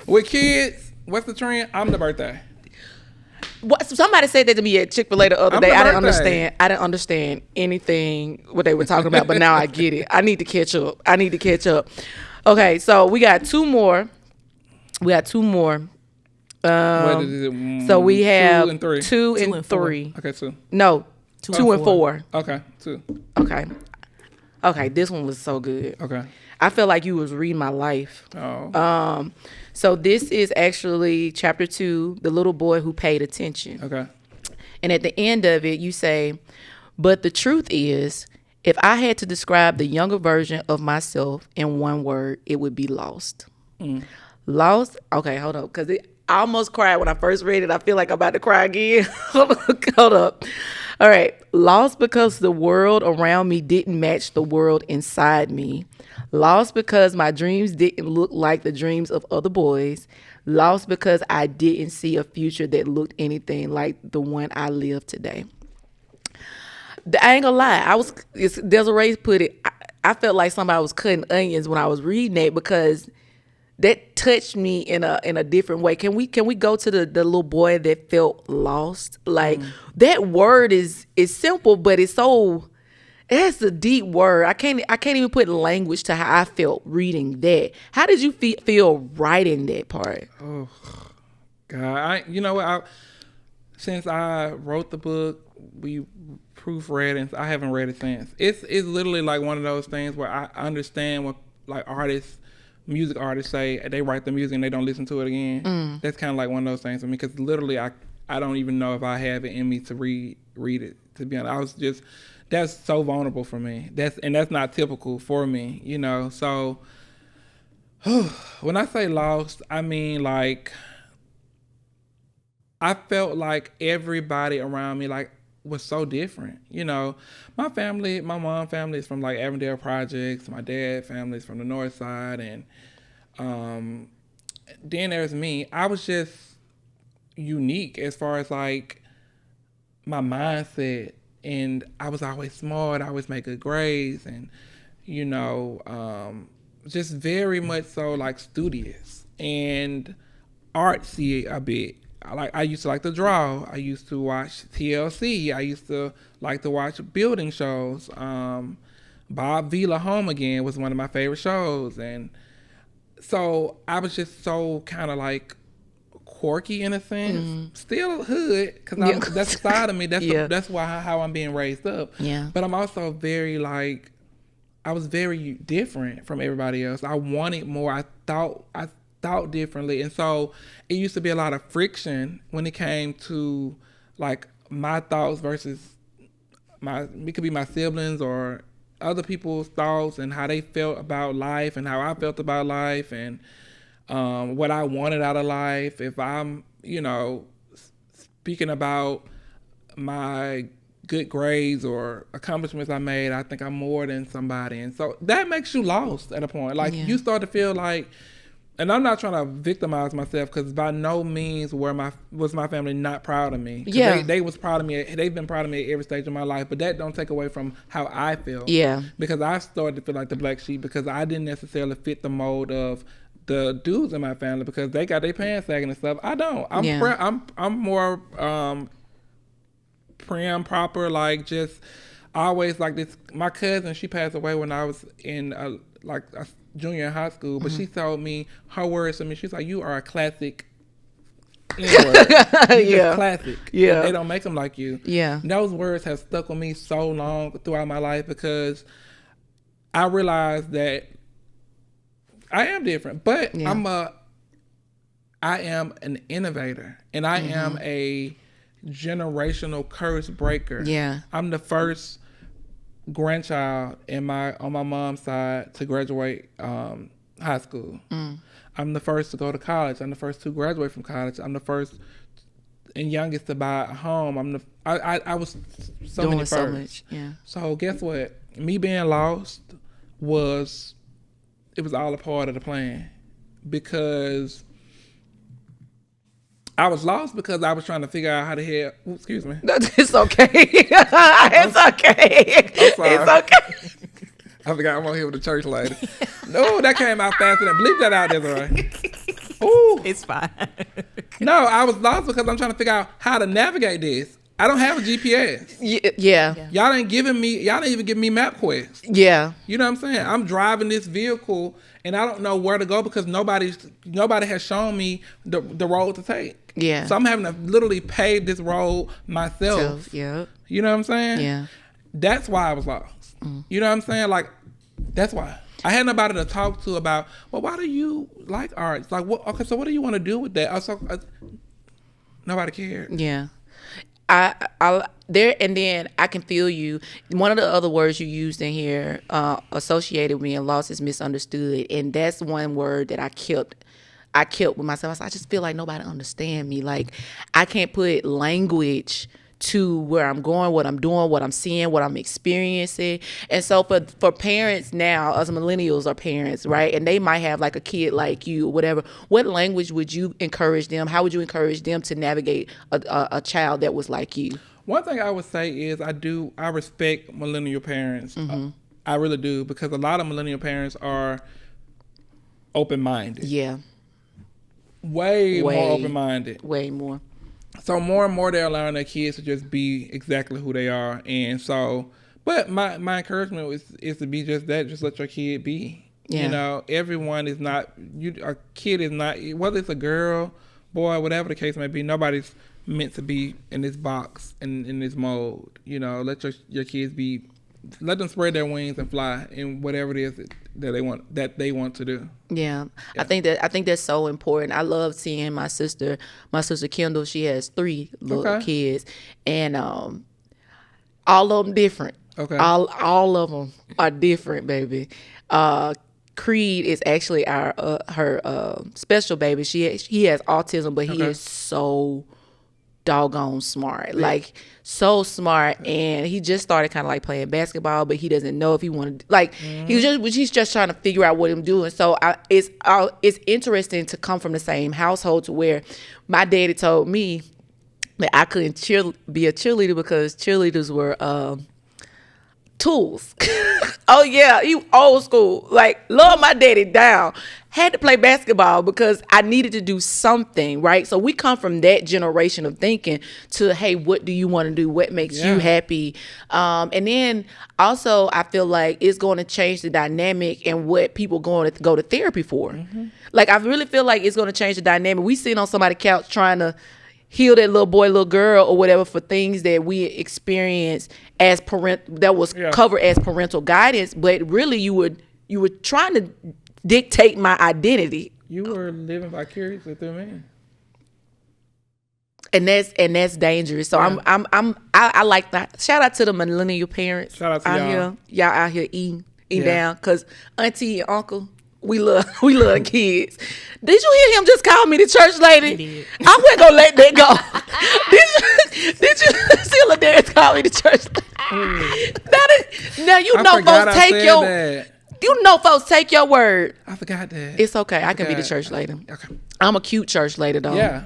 With kids, what's the trend? I'm the birthday. What, somebody said that to me at Chick-fil-A the other I'm day. the I didn't birthday. understand anything what they were talking about, but now I get it. I need to catch up. Okay, so we got two more. What is it? So we have 2 and 3. 2 2 and and 4. 3. Okay, 2. No, 2 and 4. Okay, 2. Okay, this one was so good. Okay. I feel like you was reading my life. Oh. So this is actually chapter 2, the little boy who paid attention. Okay. And at the end of it, you say, but the truth is, if I had to describe the younger version of myself in one word, it would be lost. Lost? Okay, hold up. Because I almost cried when I first read it. I feel like I'm about to cry again. Hold up. All right. Lost because the world around me didn't match the world inside me. Lost because my dreams didn't look like the dreams of other boys. Lost because I didn't see a future that looked anything like the one I live today. I ain't gonna lie. Desiree put it, I felt like somebody was cutting onions when I was reading it because that touched me in a different way. Can we go to the little boy that felt lost? Like that word is simple, but it's a deep word. I can't even put language to how I felt reading that. How did you feel writing that part? Oh, God. You know what? Since I wrote the book, we proofread, and I haven't read it since. It's literally like one of those things where I understand what like music artists say. They write the music and they don't listen to it again. That's kind of like one of those things for me because literally I don't even know if I have it in me to read it. To be honest, that's so vulnerable for me. That's not typical for me, you know. So when I say lost, I mean like I felt like everybody around me like was so different, you know. My mom family is from like Avondale Projects. My dad family is from the North Side, and then there's me. I was just unique as far as like my mindset. And I was always smart. I always make good grades, and you know, just very much so like studious and artsy a bit. I used to like to draw. I used to watch TLC. I used to like to watch building shows. Bob Vila Home Again was one of my favorite shows, and so I was just so kind of like quirky in a sense, still hood because that's a side of me. That's how I'm being raised up. Yeah. But I'm also very like, I was very different from everybody else. I wanted more. I thought differently, and so it used to be a lot of friction when it came to like my thoughts versus it could be my siblings or other people's thoughts and how they felt about life and how I felt about life and what I wanted out of life. If I'm, you know, speaking about my good grades or accomplishments I made, I think I'm more than somebody. And so that makes you lost at a point. Like you start to feel like, and I'm not trying to victimize myself because by no means was my family not proud of me. Yeah. They was proud of me. They've been proud of me at every stage of my life, but that don't take away from how I feel. Yeah. Because I started to feel like the black sheep because I didn't necessarily fit the mold of the dudes in my family because they got their pants sagging and stuff. I don't. I'm more prim, proper, like just always like this. My cousin, she passed away when I was in a junior in high school, but she told me her words to me. She's like, "You are a classic." Classic. Yeah. They don't make them like you. Yeah. And those words have stuck with me so long throughout my life because I realized that I am different, but I am an innovator, and I am a generational curse breaker. Yeah. I'm the first grandchild on my mom's side to graduate high school. I'm the first to go to college. I'm the first to graduate from college. I'm the first and youngest to buy a home. I was so many firsts. So much. Yeah. So guess what? Me being lost was all a part of the plan because I was lost because I was trying to figure out how the hell. Ooh, excuse me. It's okay. It's okay. I'm sorry. It's okay. I forgot I'm on here with the church lady. No, that came out faster than bleep that out, Desiree. Ooh. It's fine. No, I was lost because I'm trying to figure out how to navigate this. I don't have a GPS. Yeah. Y'all ain't even give me MapQuest. Yeah. You know what I'm saying? I'm driving this vehicle and I don't know where to go because nobody has shown me the road to take. Yeah. So I'm having to literally pave this road myself. Yeah. You know what I'm saying? Yeah. That's why I was lost. You know what I'm saying? Like, that's why. I had nobody to talk to about, well, why do you like art? It's like, what? Okay, so what do you want to do with that? Nobody cared. Yeah. I there, and then I can feel you. One of the other words you used in here, associated with me and lost, is misunderstood, and that's one word that I kept with myself. I just feel like nobody understand me. Like, I can't put language to where I'm going, what I'm doing, what I'm seeing, what I'm experiencing. And so for parents now, us millennials are parents, right? And they might have like a kid like you, whatever. What language would you encourage them? How would you encourage them to navigate a child that was like you? One thing I would say is I respect millennial parents. I really do, because a lot of millennial parents are open-minded. Yeah. Way more open-minded. Way more. So more and more they're allowing their kids to just be exactly who they are. And so, but my encouragement is to be just that. Just let your kid be. Yeah. You know, everyone is not, a kid is not, whether it's a girl, boy, whatever the case may be, nobody's meant to be in this box, in this mold. You know, let your kids be, let them spread their wings and fly in whatever it is that they want to do. Yeah. I think that's so important. I love seeing my sister Kendall. She has 3 little kids, and all of them different. Okay. All of them are different, baby. Creed is actually her special baby. He has autism, but he is so doggone smart, like so smart. And he just started kind of like playing basketball, but he doesn't know if he wanted, like, he's just trying to figure out what he's doing. So it's interesting to come from the same household, to where my daddy told me that I couldn't be a cheerleader because cheerleaders were tools. Oh yeah, you old school. Like, love my daddy down. Had to play basketball because I needed to do something, right? So we come from that generation of thinking to, hey, what do you want to do? What makes you happy? And then also, I feel like it's going to change the dynamic and what people going to go to therapy for. Like, I really feel like it's going to change the dynamic. We sitting on somebody's couch trying to heal that little boy, little girl, or whatever, for things that we experienced as that was covered as parental guidance, but really you were trying to dictate my identity. You were living vicariously through me, and that's dangerous. So I like that. Shout out to the millennial parents. Shout out to y'all out here eating down, because auntie and uncle, we love kids. Did you hear him just call me the church lady? He did. I wasn't gonna let that go. Did you see LaDarrius call me the church lady? Now you know folks take your that. You know folks take your word. I forgot that. It's okay. I can be the church lady. Okay. I'm a cute church lady though. Yeah.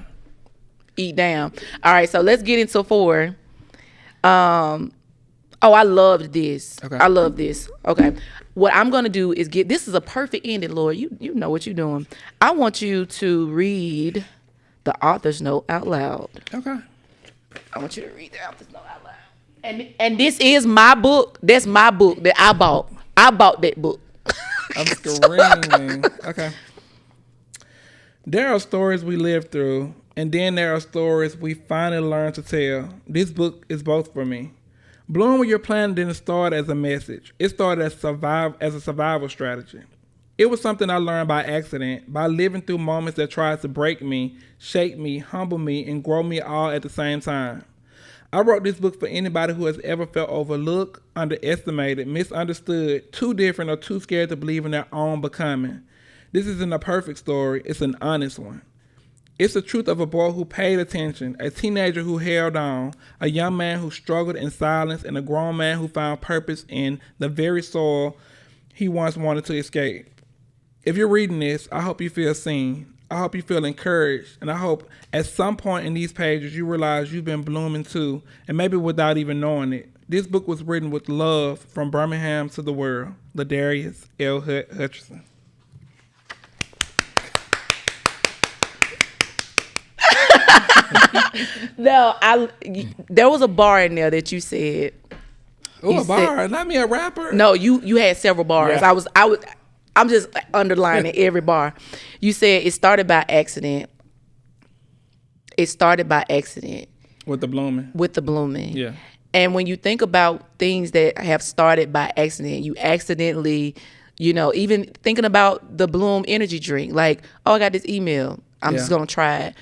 Eat down. All right, so let's get into 4. I loved this. Okay. I love this. Okay. What I'm going to do is this is a perfect ending, Lord. You know what you're doing. I want you to read the author's note out loud. Okay. I want you to read the author's note out loud. And this is my book. That's my book that I bought. I bought that book. I'm screaming. Okay. There are stories we live through, and then there are stories we finally learn to tell. This book is both for me. Bloom With Your Plan didn't start as a message. It started as a survival strategy. It was something I learned by accident, by living through moments that tried to break me, shake me, humble me, and grow me all at the same time. I wrote this book for anybody who has ever felt overlooked, underestimated, misunderstood, too different, or too scared to believe in their own becoming. This isn't a perfect story. It's an honest one. It's the truth of a boy who paid attention, a teenager who held on, a young man who struggled in silence, and a grown man who found purpose in the very soil he once wanted to escape. If you're reading this, I hope you feel seen. I hope you feel encouraged, and I hope at some point in these pages you realize you've been blooming too, and maybe without even knowing it. This book was written with love from Birmingham to the world. LaDarrius L. Hutcherson. No, there was a bar in there that you said. Oh, a bar, not me a rapper. No, you had several bars. Yeah. I'm just underlining every bar. You said it started by accident. It started by accident. With the blooming. Yeah. And when you think about things that have started by accident, you accidentally, even thinking about the Bloom energy drink, like, oh, I got this email. I'm just going to try it.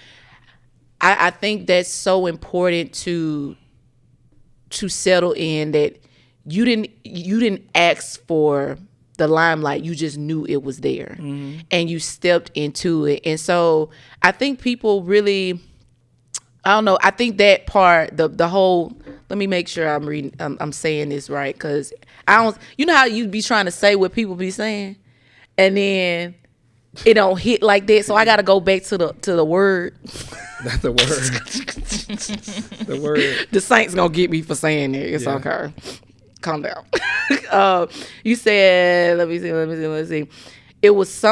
I think that's so important to settle in that you didn't ask for the limelight. You just knew it was there, and you stepped into it. And so I think people really, I don't know. I think that part, the whole. Let me make sure I'm saying this right, because I don't. You know how you be trying to say what people be saying, and then it don't hit like that. So I got to go back to the word. That's the word. The word. The Saints gonna get me for saying it. It's okay. Calm down. You said, let me see. It was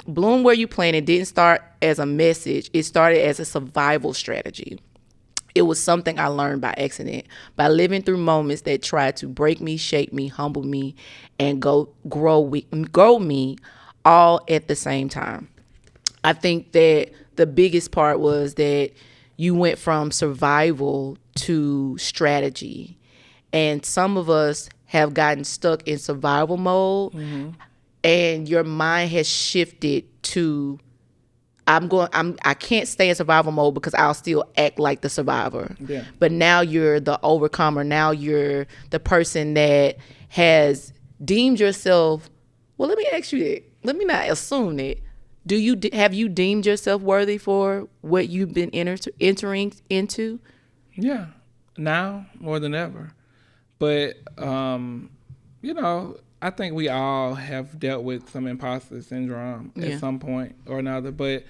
Bloom Where You Planted didn't start as a message. It started as a survival strategy. It was something I learned by accident, by living through moments that tried to break me, shape me, humble me, and grow me all at the same time. I think that the biggest part was that you went from survival to strategy. And some of us have gotten stuck in survival mode, and your mind has shifted to, I can't stay in survival mode because I'll still act like the survivor. Yeah. But now you're the overcomer. Now you're the person that has deemed yourself. Well, let me ask you that. Let me not assume that. Have you deemed yourself worthy for what you've been entering into? Yeah, now more than ever. But I think we all have dealt with some imposter syndrome at some point or another. But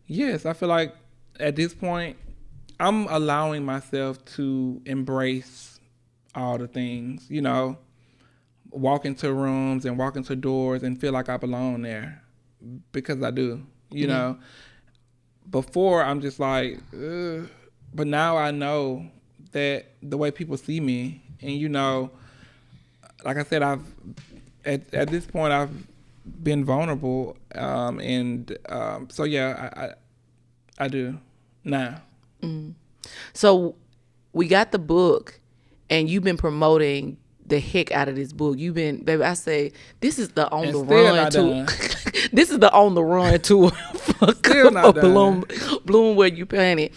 yes, I feel like at this point, I'm allowing myself to embrace all the things. Walk into rooms and walk into doors and feel like I belong there. Because I do, know. Before I'm just like, ugh. But now I know that the way people see me, and like I said, I've at this point I've been vulnerable, so yeah, I do now. So we got the book, and you've been promoting the heck out of this book. You've been, baby, I say, this is the on the run tour. This is the on the run tour for Bloom Where You Planted.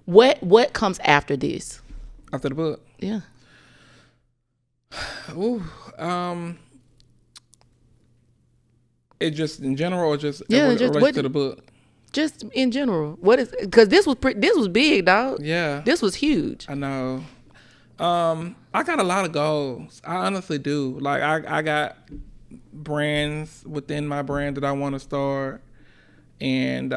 What comes after this? After the book? Yeah. Ooh, it just in general, or just relates to the book? Just in general. What is? Because this was big, dog. Yeah. This was huge. I know. I got a lot of goals. I honestly do. Like I got brands within my brand that I want to start, and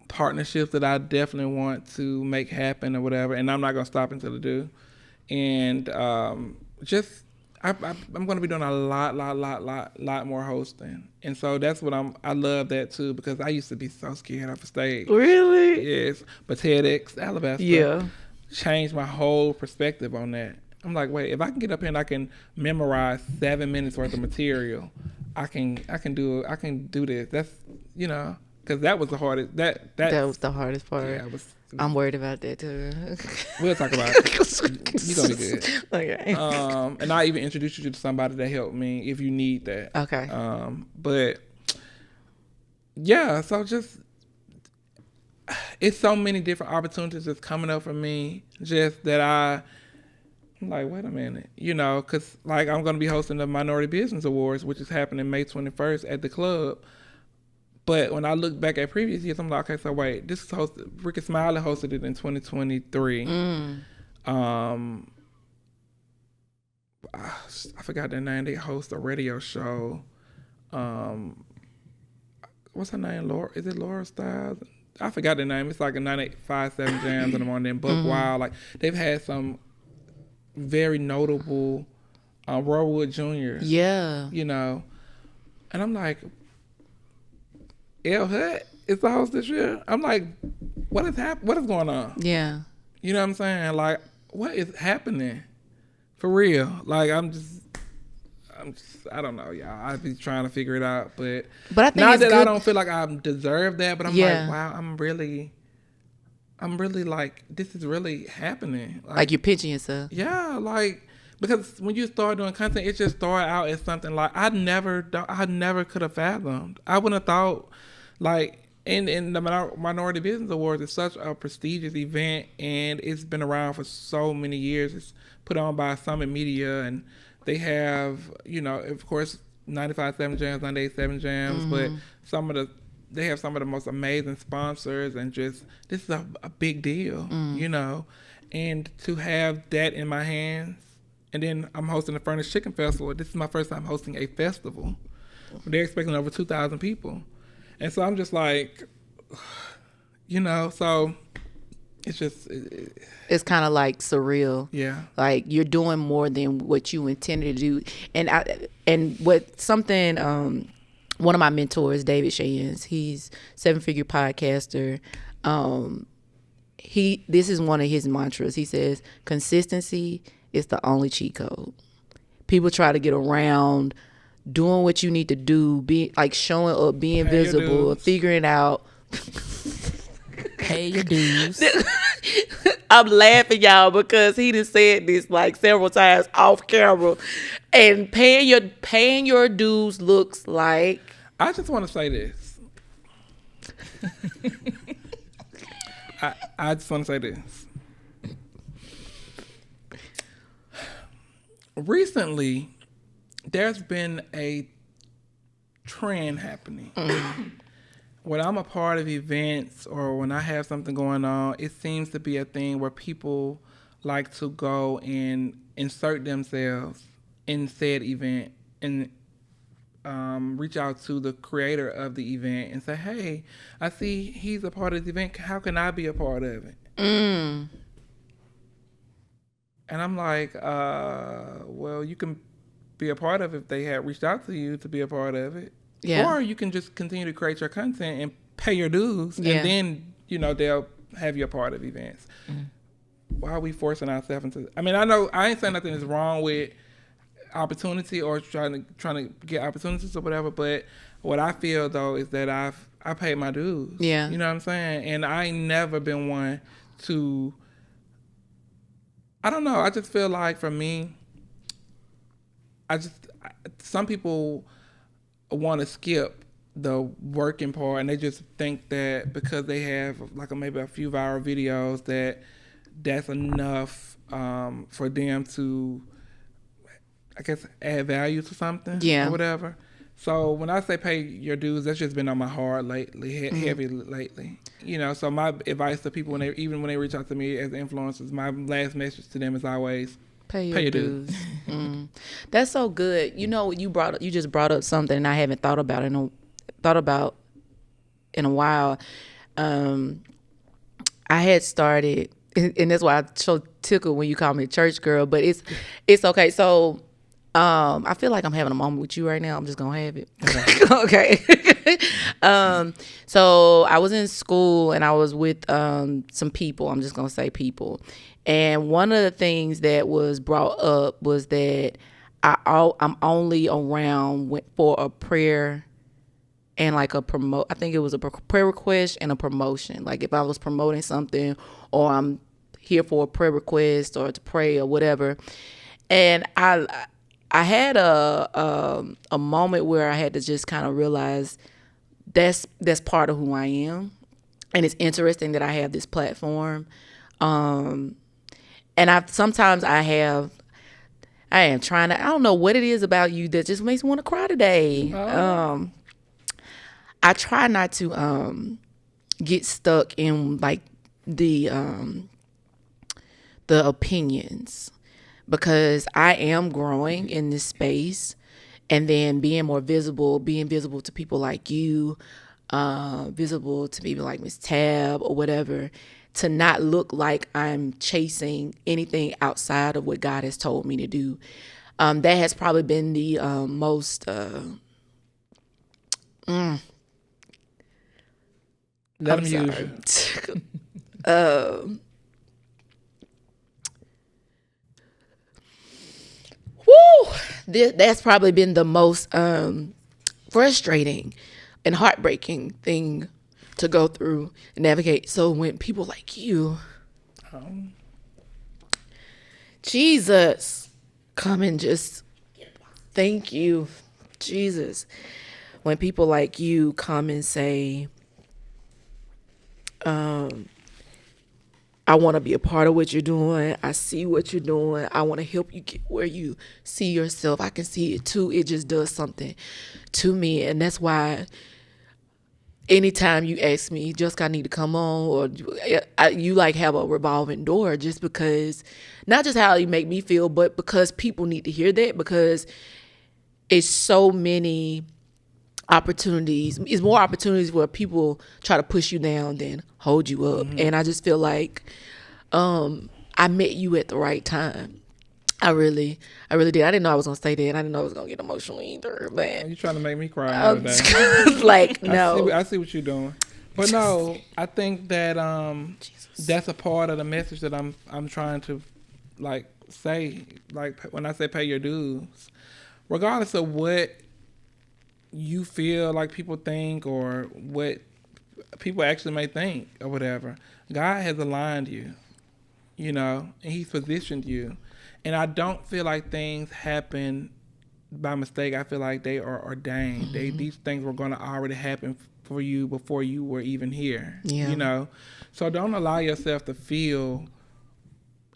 partnerships that I definitely want to make happen or whatever. And I'm not gonna stop until I do. And I'm gonna be doing a lot more hosting. And so that's what I love that too, because I used to be so scared of a stage. Really? Yes. But TEDx Alabaster changed my whole perspective on that. I'm like, wait, if I can get up here and I can memorize 7 minutes worth of material, I can do this. That's because that was the hardest. That was the hardest part. Yeah, I'm worried about that too. We'll talk about it. You're gonna be good. Okay. And I even introduce you to somebody that helped me if you need that. Okay. But yeah, so just it's so many different opportunities that's coming up for me. Just that I'm like, wait a minute, because like I'm gonna be hosting the Minority Business Awards, which is happening May 21st at the club. But when I look back at previous years, I'm like, okay, so wait, this is hosted. Ricky Smiley hosted it in 2023. I forgot their name. They host a radio show. what's her name? Laura? Is it Laura Styles? I forgot the name. It's like a 9857 Jams in the morning. And Buck Wild. Like, they've had some very notable Roy Wood Jr. Yeah. You know. And I'm like, L Hut is the host this year? I'm like, what is going on? Yeah. You know what I'm saying? Like, what is happening? For real. Like, I'm just, I don't know, y'all. I be trying to figure it out, but I think not it's that good. I don't feel like I deserve that, but I'm Yeah. like, wow, I'm really like, this is really happening. Like you're pitching yourself. Yeah, like, because when you start doing content, it just started out as something like I never could have fathomed. I wouldn't have thought, like, in the Minority Business Awards, it's such a prestigious event, and it's been around for so many years. It's put on by Summit Media, and they have, you know, of course, 95.7 Jams, 98.7 Jams, but they have some of the most amazing sponsors, and just, this is a big deal, you know, and to have that in my hands, and then I'm hosting the Furnished Chicken Festival. This is my first time hosting a festival. They're expecting over 2,000 people. And so I'm just like, you know, so it's just... It's kind of like surreal. Yeah. Like you're doing more than what you intended to do. And what something, one of my mentors, David Shayans, he's 7-figure podcaster. This is one of his mantras. He says, consistency is the only cheat code. People try to get around doing what you need to do, be like showing up, being visible, figuring it out. Pay your dues. I'm laughing, y'all, because he done said this like several times off camera. And paying your dues looks like. I just want to say this. I just want to say this. Recently, there's been a trend happening. When I'm a part of events or when I have something going on, it seems to be a thing where people like to go and insert themselves in said event and reach out to the creator of the event and say, hey, I see he's a part of the event. How can I be a part of it? And I'm like, well, you can be a part of it if they had reached out to you to be a part of it. Yeah. Or you can just continue to create your content and pay your dues. Yeah. And then, you know, they'll have you a part of events. Why are we forcing ourselves into... I mean, I know I ain't saying nothing is wrong with opportunity or trying to get opportunities or whatever, but what I feel, though, is that I paid my dues. Yeah. You know what I'm saying? And I ain't never been one to... I don't know. I just feel like for me, some people want to skip the working part, and they just think that because they have like maybe a few viral videos that's enough for them to, I guess, add value to something, or whatever. So when I say pay your dues, that's just been on my heart lately, heavy lately. You know, so my advice to people when they reach out to me as influencers, my last message to them is always pay your dues. That's so good. You know, you just brought up something and I haven't thought about in a while. I had started, and that's why I so tickled when you call me a church girl, but it's okay. So I feel like I'm having a moment with you right now. I'm just gonna have it. Okay. So I was in school and I was with some people. I'm just gonna say people. And one of the things that was brought up was that I'm only around for a prayer and like I think it was a prayer request and a promotion. Like if I was promoting something or I'm here for a prayer request or to pray or whatever. And I had a moment where I had to just kind of realize that's part of who I am. And it's interesting that I have this platform. And I am trying to, I don't know what it is about you that just makes me want to cry today. I try not to get stuck in like the opinions, because I am growing in this space, and then being visible to people like you, visible to people like Miss Tab or whatever, to not look like I'm chasing anything outside of what God has told me to do. That has probably been the most Let him use you. That's probably been the most frustrating and heartbreaking thing to go through and navigate. So when people like you, Jesus, come and just thank you, Jesus. When people like you come and say, I want to be a part of what you're doing. I see what you're doing. I want to help you get where you see yourself. I can see it too. It just does something to me. And that's why anytime you ask me, Jessica, I need to come on, or you like have a revolving door, just because, not just how you make me feel, but because people need to hear that, because it's so many opportunities. It's more opportunities where people try to push you down than hold you up. Mm-hmm. And I just feel like I met you at the right time. I really did. I didn't know I was gonna say that. I didn't know I was gonna get emotional either. Man, you trying to make me cry today? Like, no. I see what you're doing, but no, I think that that's a part of the message that I'm trying to like say. Like when I say pay your dues, regardless of what you feel like people think or what people actually may think or whatever, God has aligned you, and He's positioned you. And I don't feel like things happen by mistake. I feel like they are ordained. Mm-hmm. These things were going to already happen for you before you were even here. Yeah. So don't allow yourself to feel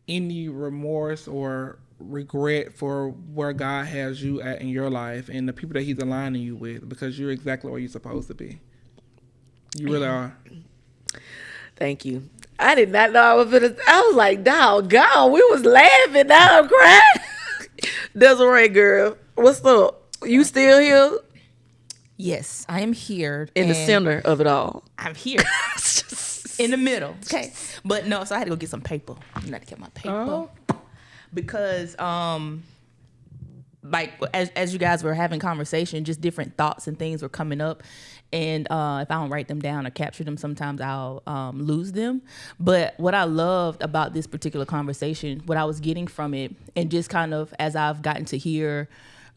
any remorse or regret for where God has you at in your life and the people that He's aligning you with, because you're exactly where you're supposed to be. You really are. Thank you. I did not know I was like, doggone, we was laughing, now I'm crying. Desiree, girl, what's up? You still here? Yes, I am here. In the center of it all. I'm here. In the middle. Okay. But no, so I had to go get some paper. I had to get my paper. Oh. Because like as you guys were having conversation, just different thoughts and things were coming up, and if I don't write them down or capture them, sometimes I'll lose them. But what I loved about this particular conversation, what I was getting from it, and just kind of as I've gotten to hear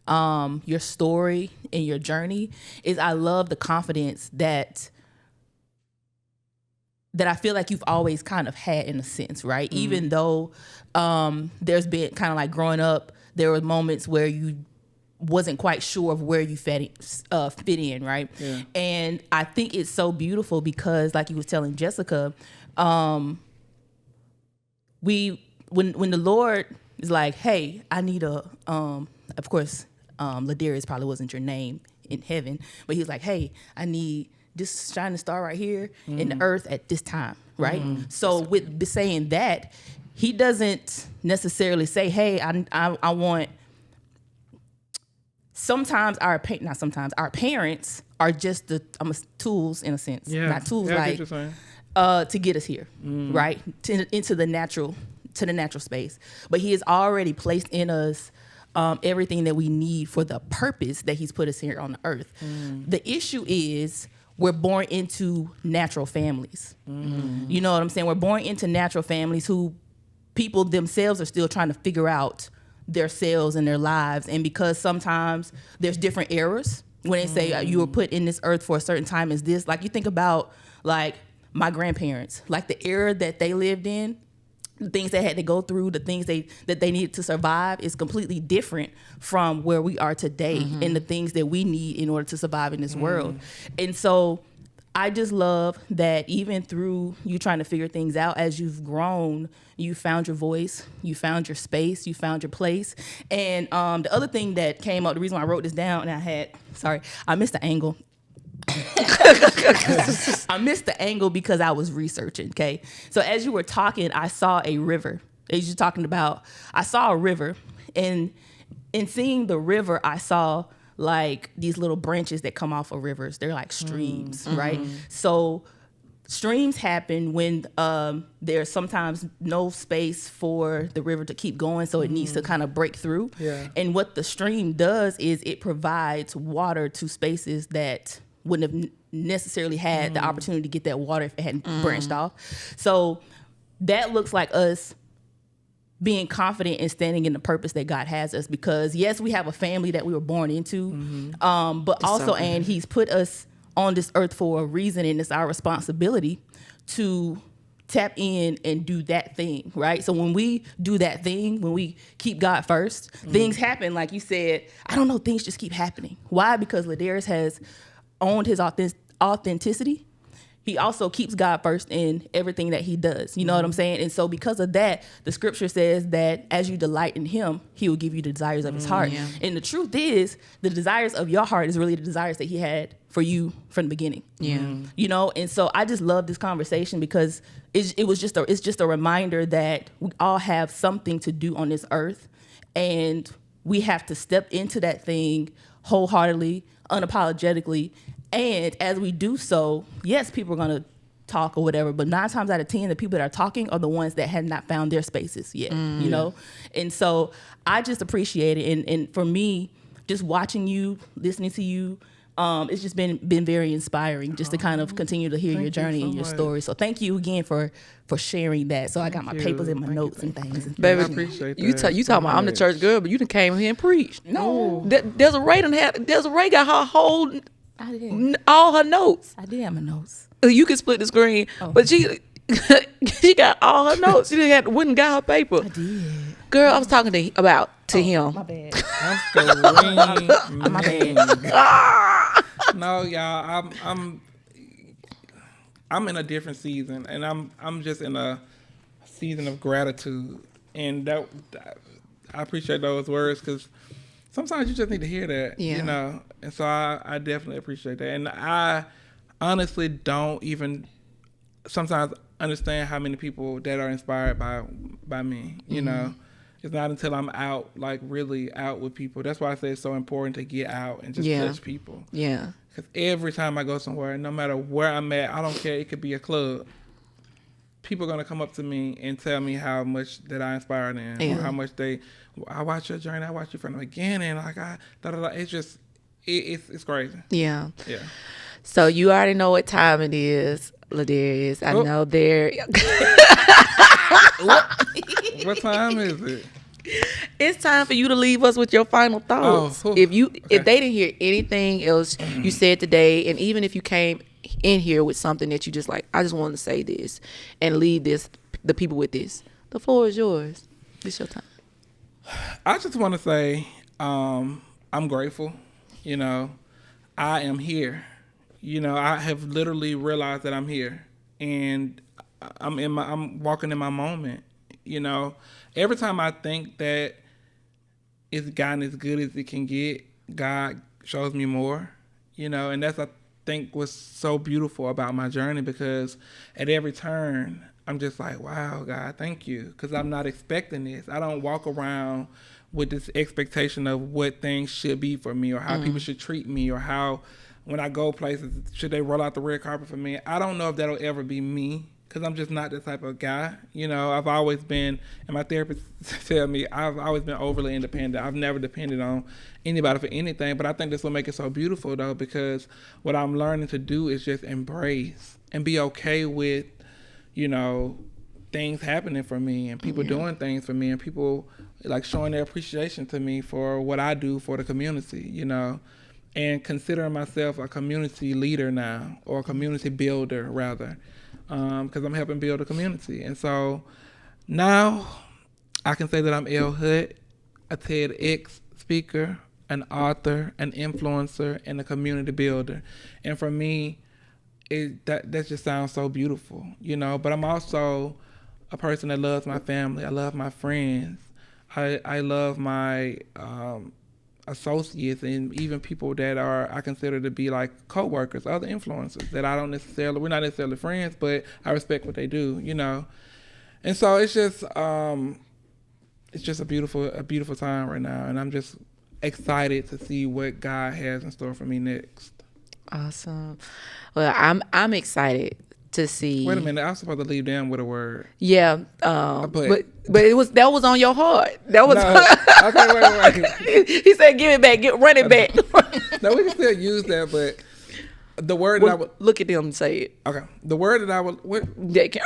your story and your journey, is I love the confidence that I feel like you've always kind of had, in a sense, right? Mm-hmm. Even though there's been kind of like growing up, there were moments where you wasn't quite sure of where you fit in, right? Yeah. And I think it's so beautiful because, like you was telling Jessica, when the Lord is like, hey, I need of course, LaDarrius probably wasn't your name in heaven, but he was like, hey, I need this shining star right here in the earth at this time, right? Mm-hmm. So with saying that, He doesn't necessarily say, hey, I want. Sometimes our parents are just the tools, in a sense, not tools like to get us here, right? Into the natural space. But He has already placed in us everything that we need for the purpose that He's put us here on the earth. The issue is, we're born into natural families. Mm-hmm. You know what I'm saying? We're born into natural families who people themselves are still trying to figure out themselves and their lives. And because sometimes there's different eras when they say you were put in this earth for a certain time as this. Like you think about like my grandparents, like the era that they lived in, the things they had to go through, the things that they needed to survive is completely different from where we are today and the things that we need in order to survive in this world. And so I just love that even through you trying to figure things out, as you've grown, you found your voice, you found your space, you found your place. And the other thing that came up, the reason why I wrote this down, and I missed the angle. I missed the angle because I was researching, okay? So as you were talking, I saw a river. As you're talking about, I saw a river, and in seeing the river, I saw like these little branches that come off of rivers. They're like streams, right? So streams happen when there's sometimes no space for the river to keep going, so it needs to kind of break through. Yeah. And what the stream does is it provides water to spaces that wouldn't have necessarily had the opportunity to get that water if it hadn't branched off. So that looks like us being confident and standing in the purpose that God has us, because yes, we have a family that we were born into, but it's also, and he's put us on this earth for a reason, and it's our responsibility to tap in and do that thing, right? So when we do that thing, when we keep God first, things happen. Like you said, I don't know, things just keep happening. Why? Because LaDarrius has owned his authenticity. He also keeps God first in everything that he does. You know what I'm saying? And so because of that, the scripture says that as you delight in him, he will give you the desires of his heart. Yeah. And the truth is, the desires of your heart is really the desires that he had for you from the beginning. Yeah. You know, and so I just love this conversation because it's just a reminder that we all have something to do on this earth, and we have to step into that thing wholeheartedly, unapologetically. And as we do so, yes, people are going to talk or whatever, but 9 times out of 10, the people that are talking are the ones that have not found their spaces yet, you know? And so I just appreciate it. And for me, just watching you, listening to you, it's just been very inspiring just to kind of continue to hear your journey and your story. So thank you again for sharing that. So I got my papers and my notes and things. Baby, I appreciate that. You talking about I'm the church girl, but you done came here and preached. No. Desiree got her whole... all her notes. I did have my notes. You can split the screen, but she got all her notes. She went and got her paper. I did. Girl, I was talking to him. My bad. I'm my bad. No, y'all, I'm in a different season, and I'm just in a season of gratitude, and that I appreciate those words because sometimes you just need to hear that, you know. And so I definitely appreciate that. And I honestly don't even sometimes understand how many people that are inspired by me, you know. It's not until I'm out, like really out with people. That's why I say it's so important to get out and just touch people. Yeah. Because every time I go somewhere, no matter where I'm at, I don't care, it could be a club, people are going to come up to me and tell me how much that I inspire them, or how much I watch your journey, I watch you from the beginning, like it's just, it's crazy. Yeah. Yeah. So you already know what time it is, LaDarrius. I know there. What time is it? It's time for you to leave us with your final thoughts. If they didn't hear anything else you said today, and even if you came in here with something that you just like, I just want to say this and leave the people with this, the floor is yours. It's your time. I just want to say I'm grateful. You know, I am here. You know, I have literally realized that I'm here, and I'm walking in my moment. You know, every time I think that it's gotten as good as it can get, God shows me more. You know, and that's, I think, what's so beautiful about my journey, because at every turn I'm just like, wow, God, thank you, because I'm not expecting this. I don't walk around with this expectation of what things should be for me, or how people should treat me, or how when I go places, should they roll out the red carpet for me? I don't know if that'll ever be me, because I'm just not the type of guy. You know, I've always been, and my therapist tell me, I've always been overly independent. I've never depended on anybody for anything, but I think that's what makes it so beautiful, though, because what I'm learning to do is just embrace and be okay with, you know, things happening for me, and people doing things for me, and people like showing their appreciation to me for what I do for the community, you know, and considering myself a community leader now, or a community builder rather, because I'm helping build a community. And so now I can say that I'm L. Hut, a TEDx speaker, an author, an influencer, and a community builder. And for me, that just sounds so beautiful, you know. But I'm also a person that loves my family. I love my friends. I love my associates, and even people that I consider to be like co-workers, other influencers that we're not necessarily friends, but I respect what they do, you know. And so it's just a beautiful time right now, and excited to see what God has in store for me next. Awesome. Well, I'm excited to see. Wait a minute, I was supposed to leave them with a word. Yeah, but that was on your heart. That was no. Okay, wait. He said, "Give it back, run it back." No, we can still use that, but the word that I would look at them and say it. Okay, the word that I would. Okay.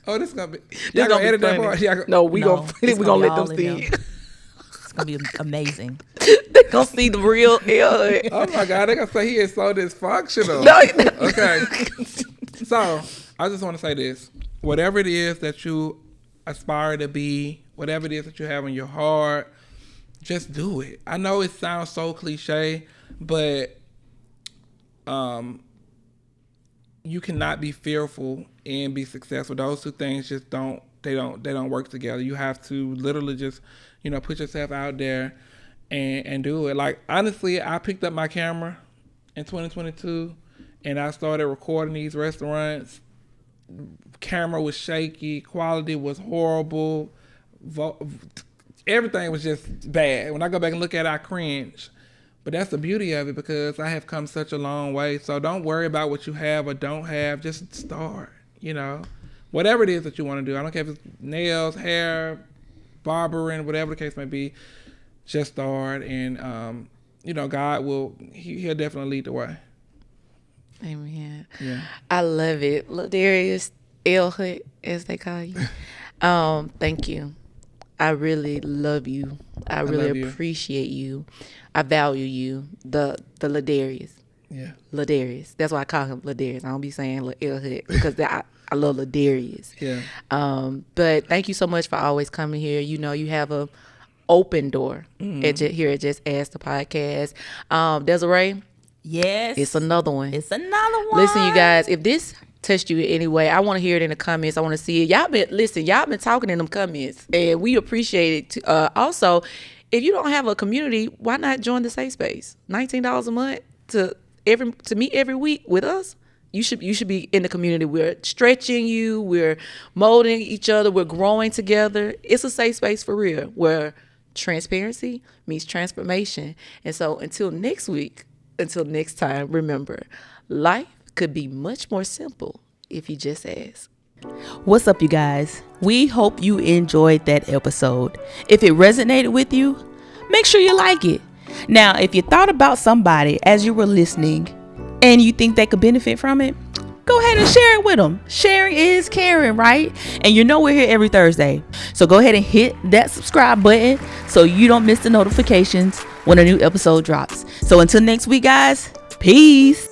Oh, this is gonna be. Y'all gonna edit that part? No, we gonna let them see. It's gonna be amazing. They gonna see the real L. Oh my God, they gonna say he is so dysfunctional. No. Okay. So I just want to say this: whatever it is that you aspire to be, whatever it is that you have in your heart, just do it. I know it sounds so cliche, but you cannot be fearful and be successful. Those two things just don't work together. You have to literally just, put yourself out there and do it. Like, honestly, I picked up my camera in 2022 and I started recording these restaurants. Camera was shaky, quality was horrible, everything was just bad. When I go back and look at it, I cringe. But that's the beauty of it, because I have come such a long way. So don't worry about what you have or don't have. Just start, whatever it is that you want to do. I don't care if it's nails, hair, barbering, whatever the case may be. Just start, and God will. He'll definitely lead the way. Amen. Yeah, I love it, LaDarrius, L Hut, as they call you. Thank you. I really love you. I really appreciate you. I value you, the LaDarrius. Yeah. LaDarrius. That's why I call him LaDarrius. I don't be saying L Hut because I love LaDarrius. Yeah. But thank you so much for always coming here. You have a open door here at Jess Ask The Podcast. Desiree? Yes. It's another one. Listen, you guys, if this touched you in any way, I want to hear it in the comments. I want to see it. Y'all been talking in them comments, and we appreciate it. Also, if you don't have a community, why not join the Safe Space? $19 a month to meet every week with us. You should be in the community. We're stretching you. We're molding each other. We're growing together. It's a safe space for real, where transparency means transformation. And so until next time, remember, life could be much more simple if you just ask. What's up, you guys? We hope you enjoyed that episode. If it resonated with you, make sure you like it. Now, if you thought about somebody as you were listening and you think they could benefit from it, go ahead and share it with them. Sharing is caring, right? And we're here every Thursday. So go ahead and hit that subscribe button so you don't miss the notifications when a new episode drops. So until next week, guys, peace.